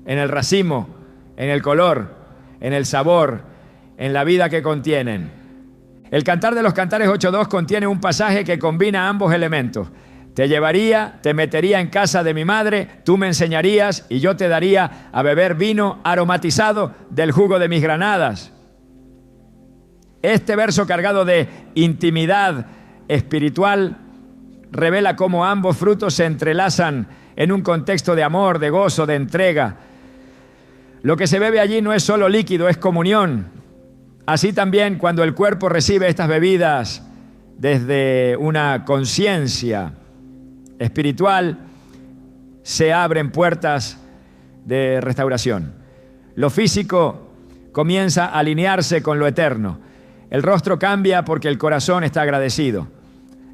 Speaker 1: en el racimo, en el color, en el sabor, en la vida que contienen. El Cantar de los Cantares 8.2 contiene un pasaje que combina ambos elementos. Te llevaría, te metería en casa de mi madre, tú me enseñarías y yo te daría a beber vino aromatizado del jugo de mis granadas. Este verso cargado de intimidad espiritual revela cómo ambos frutos se entrelazan en un contexto de amor, de gozo, de entrega. Lo que se bebe allí no es solo líquido, es comunión. Así también cuando el cuerpo recibe estas bebidas desde una conciencia espiritual, se abren puertas de restauración. Lo físico comienza a alinearse con lo eterno. El rostro cambia porque el corazón está agradecido.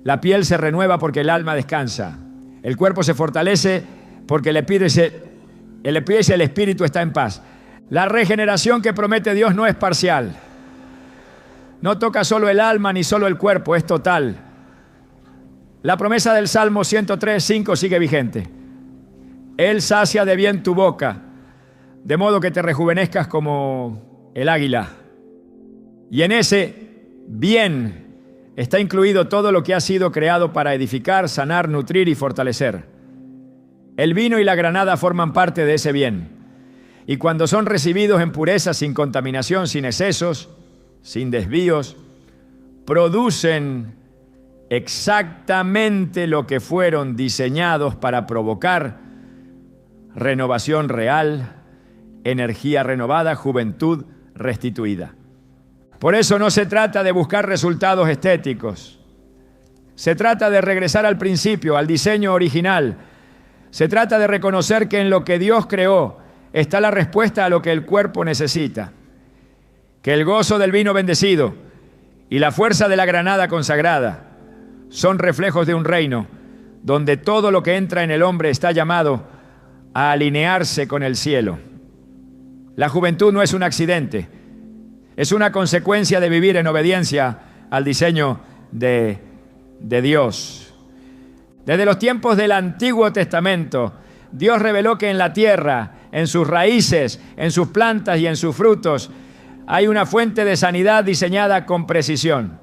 Speaker 1: La piel se renueva porque el alma descansa. El cuerpo se fortalece porque el espíritu está en paz. La regeneración que promete Dios no es parcial. No toca solo el alma ni solo el cuerpo, es total. La promesa del Salmo 103:5 sigue vigente. Él sacia de bien tu boca, de modo que te rejuvenezcas como el águila. Y en ese bien está incluido todo lo que ha sido creado para edificar, sanar, nutrir y fortalecer. El vino y la granada forman parte de ese bien. Y cuando son recibidos en pureza, sin contaminación, sin excesos, sin desvíos, producen exactamente lo que fueron diseñados para provocar: renovación real, energía renovada, juventud restituida. Por eso no se trata de buscar resultados estéticos. Se trata de regresar al principio, al diseño original. Se trata de reconocer que en lo que Dios creó está la respuesta a lo que el cuerpo necesita. Que el gozo del vino bendecido y la fuerza de la granada consagrada son reflejos de un reino donde todo lo que entra en el hombre está llamado a alinearse con el cielo. La juventud no es un accidente, es una consecuencia de vivir en obediencia al diseño de Dios. Desde los tiempos del Antiguo Testamento, Dios reveló que en la tierra, en sus raíces, en sus plantas y en sus frutos, hay una fuente de sanidad diseñada con precisión.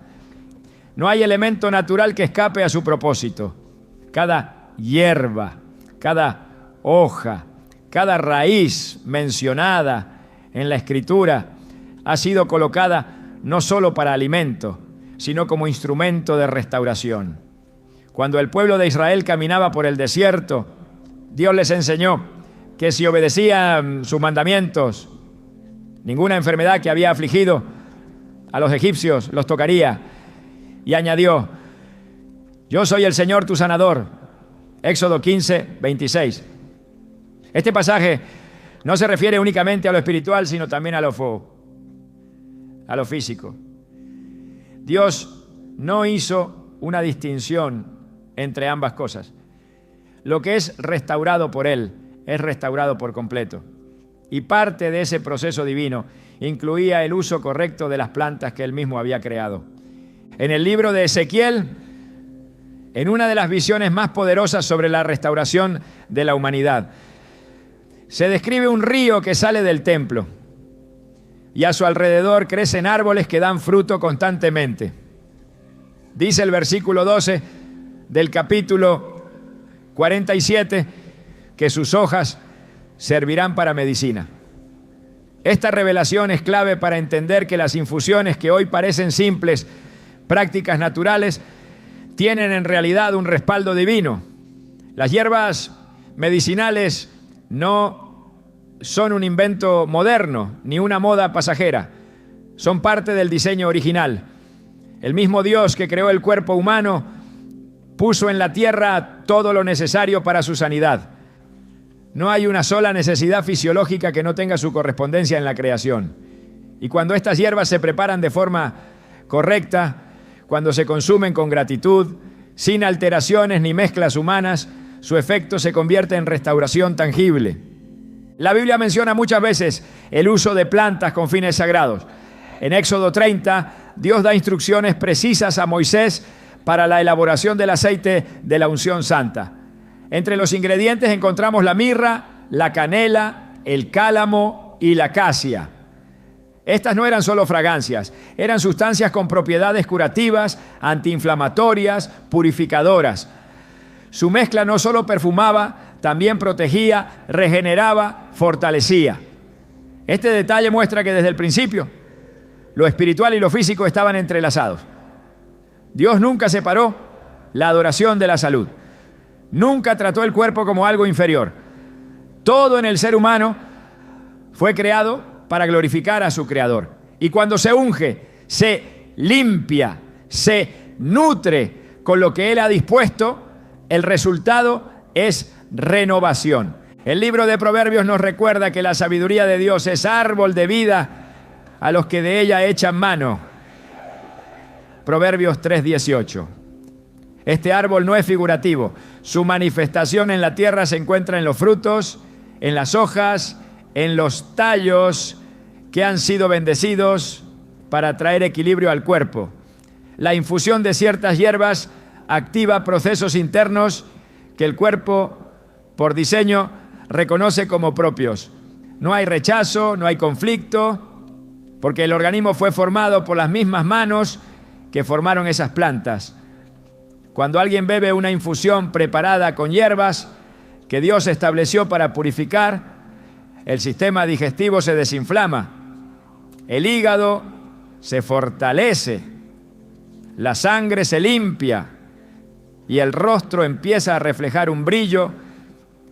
Speaker 1: No hay elemento natural que escape a su propósito. Cada hierba, cada hoja, cada raíz mencionada en la Escritura ha sido colocada no solo para alimento, sino como instrumento de restauración. Cuando el pueblo de Israel caminaba por el desierto, Dios les enseñó que si obedecían sus mandamientos, ninguna enfermedad que había afligido a los egipcios los tocaría. Y añadió: yo soy el Señor tu sanador. Éxodo 15:26. Este pasaje no se refiere únicamente a lo espiritual, sino también a lo físico. Dios no hizo una distinción entre ambas cosas. Lo que es restaurado por Él es restaurado por completo. Y parte de ese proceso divino incluía el uso correcto de las plantas que Él mismo había creado. En el libro de Ezequiel, en una de las visiones más poderosas sobre la restauración de la humanidad, se describe un río que sale del templo y a su alrededor crecen árboles que dan fruto constantemente. Dice el versículo 12 del capítulo 47 que sus hojas servirán para medicina. Esta revelación es clave para entender que las infusiones que hoy parecen simples, prácticas naturales, tienen en realidad un respaldo divino. Las hierbas medicinales no son un invento moderno ni una moda pasajera. Son parte del diseño original. El mismo Dios que creó el cuerpo humano puso en la tierra todo lo necesario para su sanidad. No hay una sola necesidad fisiológica que no tenga su correspondencia en la creación. Y cuando estas hierbas se preparan de forma correcta, cuando se consumen con gratitud, sin alteraciones ni mezclas humanas, su efecto se convierte en restauración tangible. La Biblia menciona muchas veces el uso de plantas con fines sagrados. En Éxodo 30, Dios da instrucciones precisas a Moisés para la elaboración del aceite de la unción santa. Entre los ingredientes encontramos la mirra, la canela, el cálamo y la casia. Estas no eran solo fragancias, eran sustancias con propiedades curativas, antiinflamatorias, purificadoras. Su mezcla no solo perfumaba, también protegía, regeneraba, fortalecía. Este detalle muestra que desde el principio lo espiritual y lo físico estaban entrelazados. Dios nunca separó la adoración de la salud. Nunca trató el cuerpo como algo inferior. Todo en el ser humano fue creado para glorificar a su Creador. Y cuando se unge, se limpia, se nutre con lo que Él ha dispuesto, el resultado es renovación. El libro de Proverbios nos recuerda que la sabiduría de Dios es árbol de vida a los que de ella echan mano. Proverbios 3:18. Este árbol no es figurativo. Su manifestación en la tierra se encuentra en los frutos, en las hojas, en los tallos que han sido bendecidos para traer equilibrio al cuerpo. La infusión de ciertas hierbas activa procesos internos que el cuerpo, por diseño, reconoce como propios. No hay rechazo, no hay conflicto, porque el organismo fue formado por las mismas manos que formaron esas plantas. Cuando alguien bebe una infusión preparada con hierbas que Dios estableció para purificar, el sistema digestivo se desinflama, el hígado se fortalece, la sangre se limpia y el rostro empieza a reflejar un brillo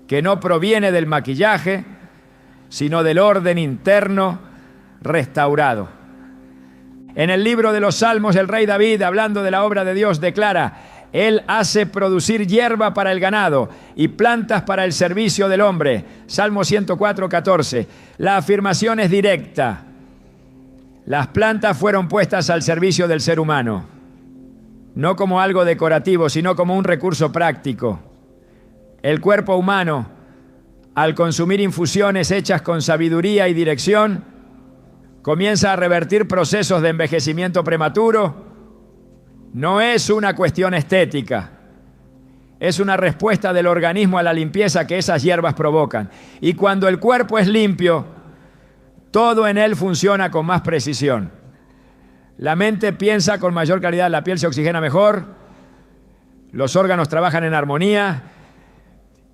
Speaker 1: que no proviene del maquillaje, sino del orden interno restaurado. En el libro de los Salmos, el rey David, hablando de la obra de Dios, declara: Él hace producir hierba para el ganado y plantas para el servicio del hombre. Salmo 104:14. La afirmación es directa. Las plantas fueron puestas al servicio del ser humano, no como algo decorativo, sino como un recurso práctico. El cuerpo humano, al consumir infusiones hechas con sabiduría y dirección, comienza a revertir procesos de envejecimiento prematuro. No es una cuestión estética, es una respuesta del organismo a la limpieza que esas hierbas provocan. Y cuando el cuerpo es limpio, todo en él funciona con más precisión. La mente piensa con mayor claridad, la piel se oxigena mejor, los órganos trabajan en armonía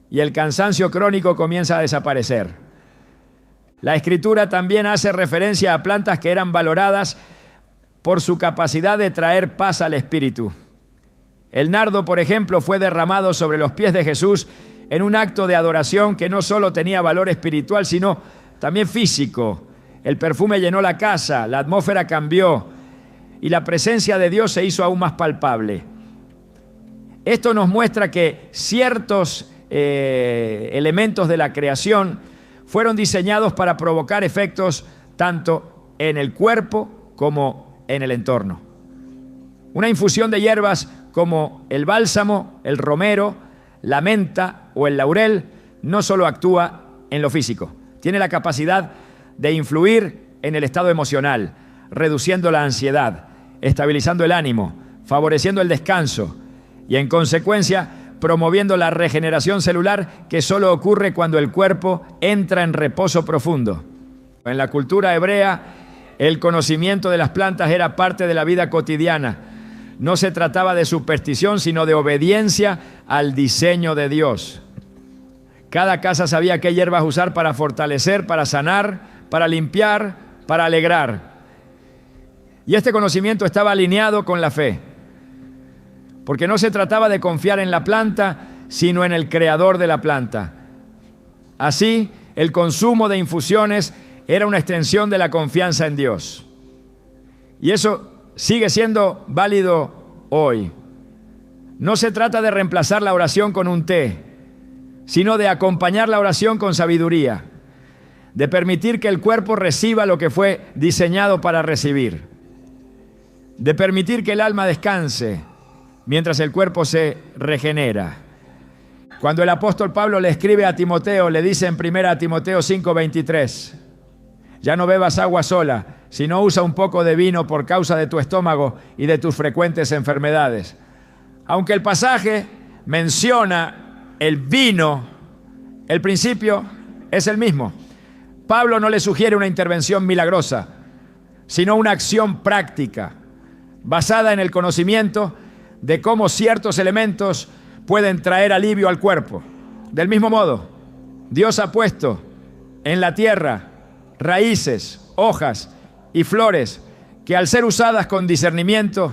Speaker 1: y el cansancio crónico comienza a desaparecer. La Escritura también hace referencia a plantas que eran valoradas por su capacidad de traer paz al espíritu. El nardo, por ejemplo, fue derramado sobre los pies de Jesús en un acto de adoración que no solo tenía valor espiritual, sino también físico. El perfume llenó la casa, la atmósfera cambió y la presencia de Dios se hizo aún más palpable. Esto nos muestra que ciertos elementos de la creación fueron diseñados para provocar efectos tanto en el cuerpo como en el entorno. Una infusión de hierbas como el bálsamo, el romero, la menta o el laurel no solo actúa en lo físico, tiene la capacidad de influir en el estado emocional, reduciendo la ansiedad, estabilizando el ánimo, favoreciendo el descanso y en consecuencia promoviendo la regeneración celular que solo ocurre cuando el cuerpo entra en reposo profundo. En la cultura hebrea, el conocimiento de las plantas era parte de la vida cotidiana. No se trataba de superstición, sino de obediencia al diseño de Dios. Cada casa sabía qué hierbas usar para fortalecer, para sanar, para limpiar, para alegrar. Y este conocimiento estaba alineado con la fe, porque no se trataba de confiar en la planta, sino en el creador de la planta. Así, el consumo de infusiones era una extensión de la confianza en Dios. Y eso sigue siendo válido hoy. No se trata de reemplazar la oración con un té, sino de acompañar la oración con sabiduría, de permitir que el cuerpo reciba lo que fue diseñado para recibir, de permitir que el alma descanse mientras el cuerpo se regenera. Cuando el apóstol Pablo le escribe a Timoteo, le dice en 1 Timoteo 5:23, ya no bebas agua sola, sino usa un poco de vino por causa de tu estómago y de tus frecuentes enfermedades. Aunque el pasaje menciona el vino, el principio es el mismo. Pablo no le sugiere una intervención milagrosa, sino una acción práctica, basada en el conocimiento de cómo ciertos elementos pueden traer alivio al cuerpo. Del mismo modo, Dios ha puesto en la tierra raíces, hojas y flores que al ser usadas con discernimiento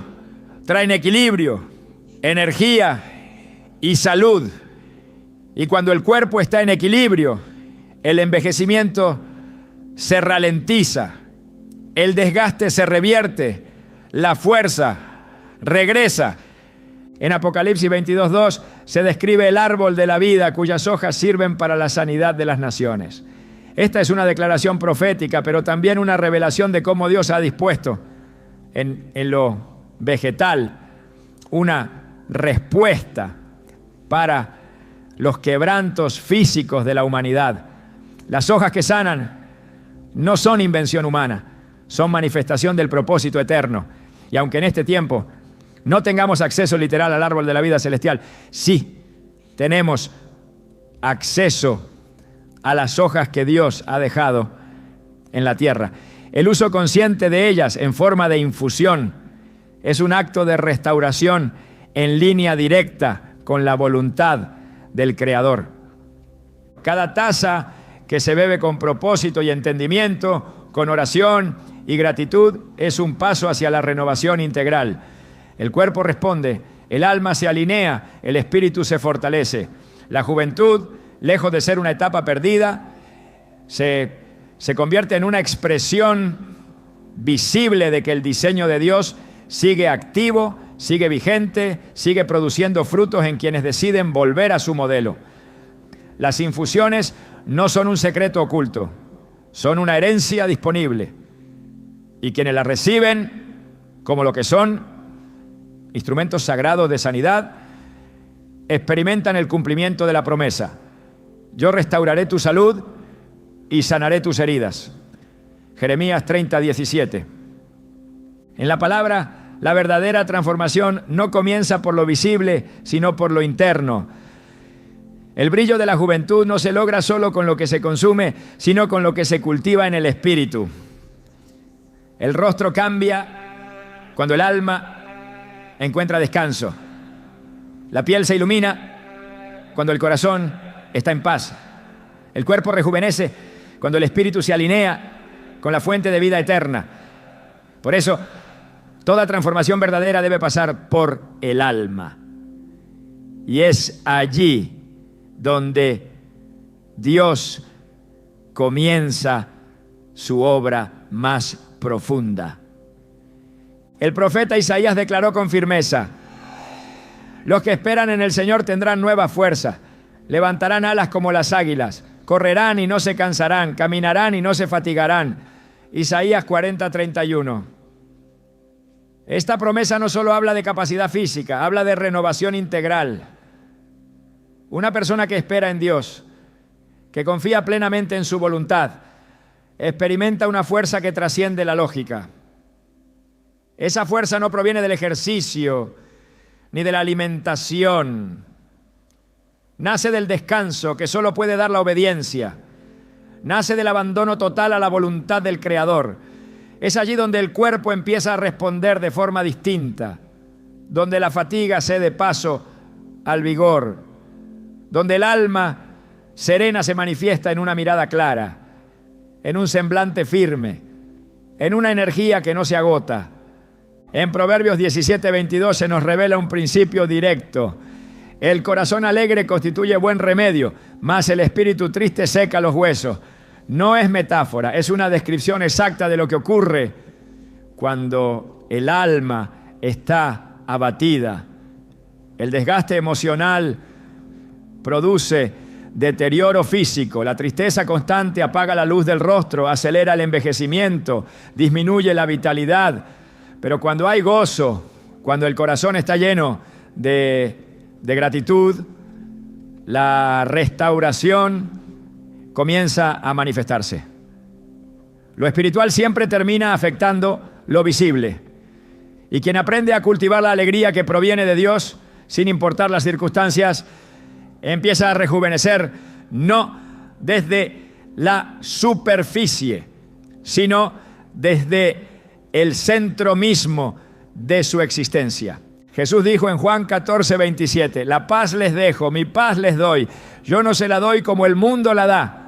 Speaker 1: traen equilibrio, energía y salud Y cuando el cuerpo está en equilibrio, el envejecimiento se ralentiza, el desgaste se revierte, la fuerza regresa. En Apocalipsis 22:2 se describe el árbol de la vida cuyas hojas sirven para la sanidad de las naciones. Esta es una declaración profética, pero también una revelación de cómo Dios ha dispuesto en lo vegetal una respuesta para los quebrantos físicos de la humanidad. Las hojas que sanan no son invención humana, son manifestación del propósito eterno. Y aunque en este tiempo no tengamos acceso literal al árbol de la vida celestial, sí tenemos acceso a las hojas que Dios ha dejado en la tierra. El uso consciente de ellas en forma de infusión es un acto de restauración en línea directa con la voluntad del Creador. Cada taza que se bebe con propósito y entendimiento, con oración y gratitud, es un paso hacia la renovación integral. El cuerpo responde, el alma se alinea, el espíritu se fortalece. La juventud, lejos de ser una etapa perdida, se convierte en una expresión visible de que el diseño de Dios sigue activo, sigue vigente, sigue produciendo frutos en quienes deciden volver a su modelo. Las infusiones no son un secreto oculto, son una herencia disponible. Y quienes las reciben, como lo que son, instrumentos sagrados de sanidad, experimentan el cumplimiento de la promesa. Yo restauraré tu salud y sanaré tus heridas. Jeremías 30:17. En la palabra, la verdadera transformación no comienza por lo visible, sino por lo interno. El brillo de la juventud no se logra solo con lo que se consume, sino con lo que se cultiva en el espíritu. El rostro cambia cuando el alma encuentra descanso. La piel se ilumina cuando el corazón está en paz. El cuerpo rejuvenece cuando el espíritu se alinea con la fuente de vida eterna. Por eso, toda transformación verdadera debe pasar por el alma. Y es allí donde Dios comienza su obra más profunda. El profeta Isaías declaró con firmeza: los que esperan en el Señor tendrán nueva fuerza, levantarán alas como las águilas, correrán y no se cansarán, caminarán y no se fatigarán. Isaías 40:31. Esta promesa no solo habla de capacidad física, habla de renovación integral. Una persona que espera en Dios, que confía plenamente en su voluntad, experimenta una fuerza que trasciende la lógica. Esa fuerza no proviene del ejercicio ni de la alimentación. Nace del descanso que solo puede dar la obediencia. Nace del abandono total a la voluntad del Creador. Es allí donde el cuerpo empieza a responder de forma distinta, donde la fatiga cede paso al vigor, donde el alma serena se manifiesta en una mirada clara, en un semblante firme, en una energía que no se agota. En Proverbios 17:22 se nos revela un principio directo. El corazón alegre constituye buen remedio, mas el espíritu triste seca los huesos. No es metáfora, es una descripción exacta de lo que ocurre cuando el alma está abatida. El desgaste emocional produce deterioro físico. La tristeza constante apaga la luz del rostro, acelera el envejecimiento, disminuye la vitalidad. Pero cuando hay gozo, cuando el corazón está lleno de gratitud, la restauración comienza a manifestarse. Lo espiritual siempre termina afectando lo visible. Y quien aprende a cultivar la alegría que proviene de Dios, sin importar las circunstancias, empieza a rejuvenecer no desde la superficie, sino desde el centro mismo de su existencia. Jesús dijo en Juan 14:27, la paz les dejo, mi paz les doy. Yo no se la doy como el mundo la da.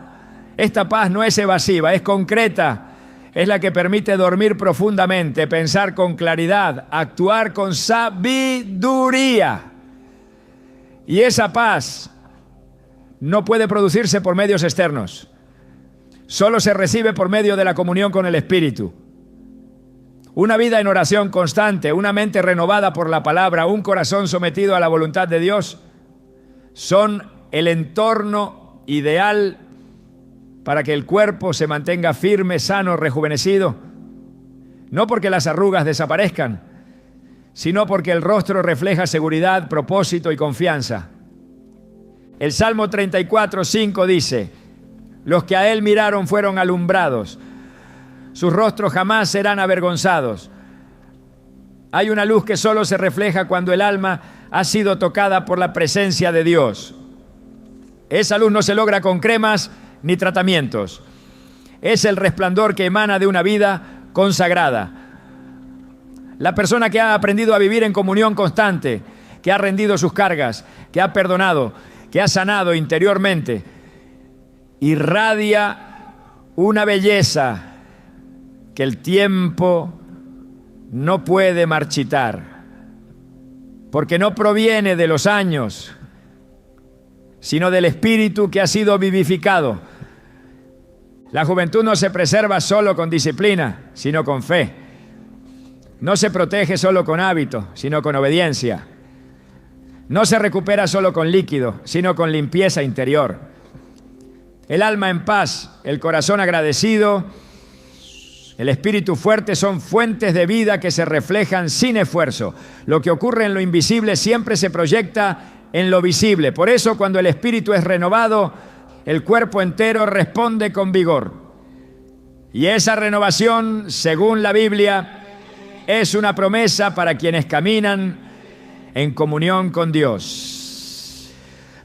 Speaker 1: Esta paz no es evasiva, es concreta. Es la que permite dormir profundamente, pensar con claridad, actuar con sabiduría. Y esa paz no puede producirse por medios externos. Solo se recibe por medio de la comunión con el Espíritu. Una vida en oración constante, una mente renovada por la palabra, un corazón sometido a la voluntad de Dios, son el entorno ideal para que el cuerpo se mantenga firme, sano, rejuvenecido. No porque las arrugas desaparezcan, sino porque el rostro refleja seguridad, propósito y confianza. El Salmo 34:5 dice: los que a él miraron fueron alumbrados, sus rostros jamás serán avergonzados. Hay una luz que solo se refleja cuando el alma ha sido tocada por la presencia de Dios. Esa luz no se logra con cremas ni tratamientos. Es el resplandor que emana de una vida consagrada. La persona que ha aprendido a vivir en comunión constante, que ha rendido sus cargas, que ha perdonado, que ha sanado interiormente, irradia una belleza que el tiempo no puede marchitar, porque no proviene de los años, sino del espíritu que ha sido vivificado. La juventud no se preserva solo con disciplina, sino con fe. No se protege solo con hábito, sino con obediencia. No se recupera solo con líquido, sino con limpieza interior. El alma en paz, el corazón agradecido, el espíritu fuerte son fuentes de vida que se reflejan sin esfuerzo. Lo que ocurre en lo invisible siempre se proyecta en lo visible. Por eso, cuando el espíritu es renovado, el cuerpo entero responde con vigor. Y esa renovación, según la Biblia, es una promesa para quienes caminan en comunión con Dios.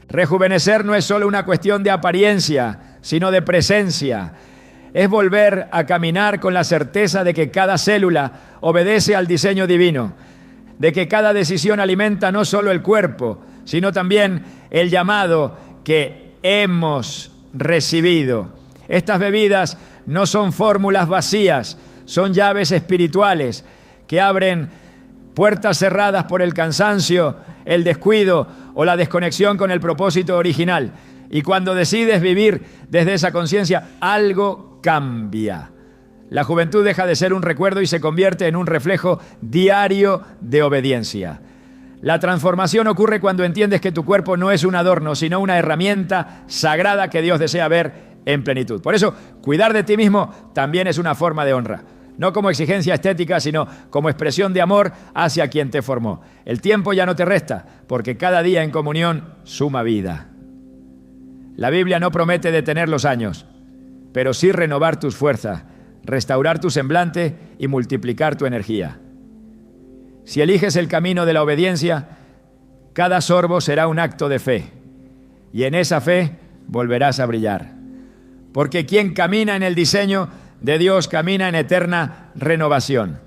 Speaker 1: Rejuvenecer no es solo una cuestión de apariencia, sino de presencia. Es volver a caminar con la certeza de que cada célula obedece al diseño divino, de que cada decisión alimenta no solo el cuerpo, sino también el llamado que hemos recibido. Estas bebidas no son fórmulas vacías, son llaves espirituales que abren puertas cerradas por el cansancio, el descuido o la desconexión con el propósito original. Y cuando decides vivir desde esa conciencia, algo cambia. La juventud deja de ser un recuerdo y se convierte en un reflejo diario de obediencia. La transformación ocurre cuando entiendes que tu cuerpo no es un adorno, sino una herramienta sagrada que Dios desea ver en plenitud. Por eso, cuidar de ti mismo también es una forma de honra. No como exigencia estética, sino como expresión de amor hacia quien te formó. El tiempo ya no te resta, porque cada día en comunión suma vida. La Biblia no promete detener los años, pero sí renovar tus fuerzas, restaurar tu semblante y multiplicar tu energía. Si eliges el camino de la obediencia, cada sorbo será un acto de fe, y en esa fe volverás a brillar. Porque quien camina en el diseño de Dios camina en eterna renovación.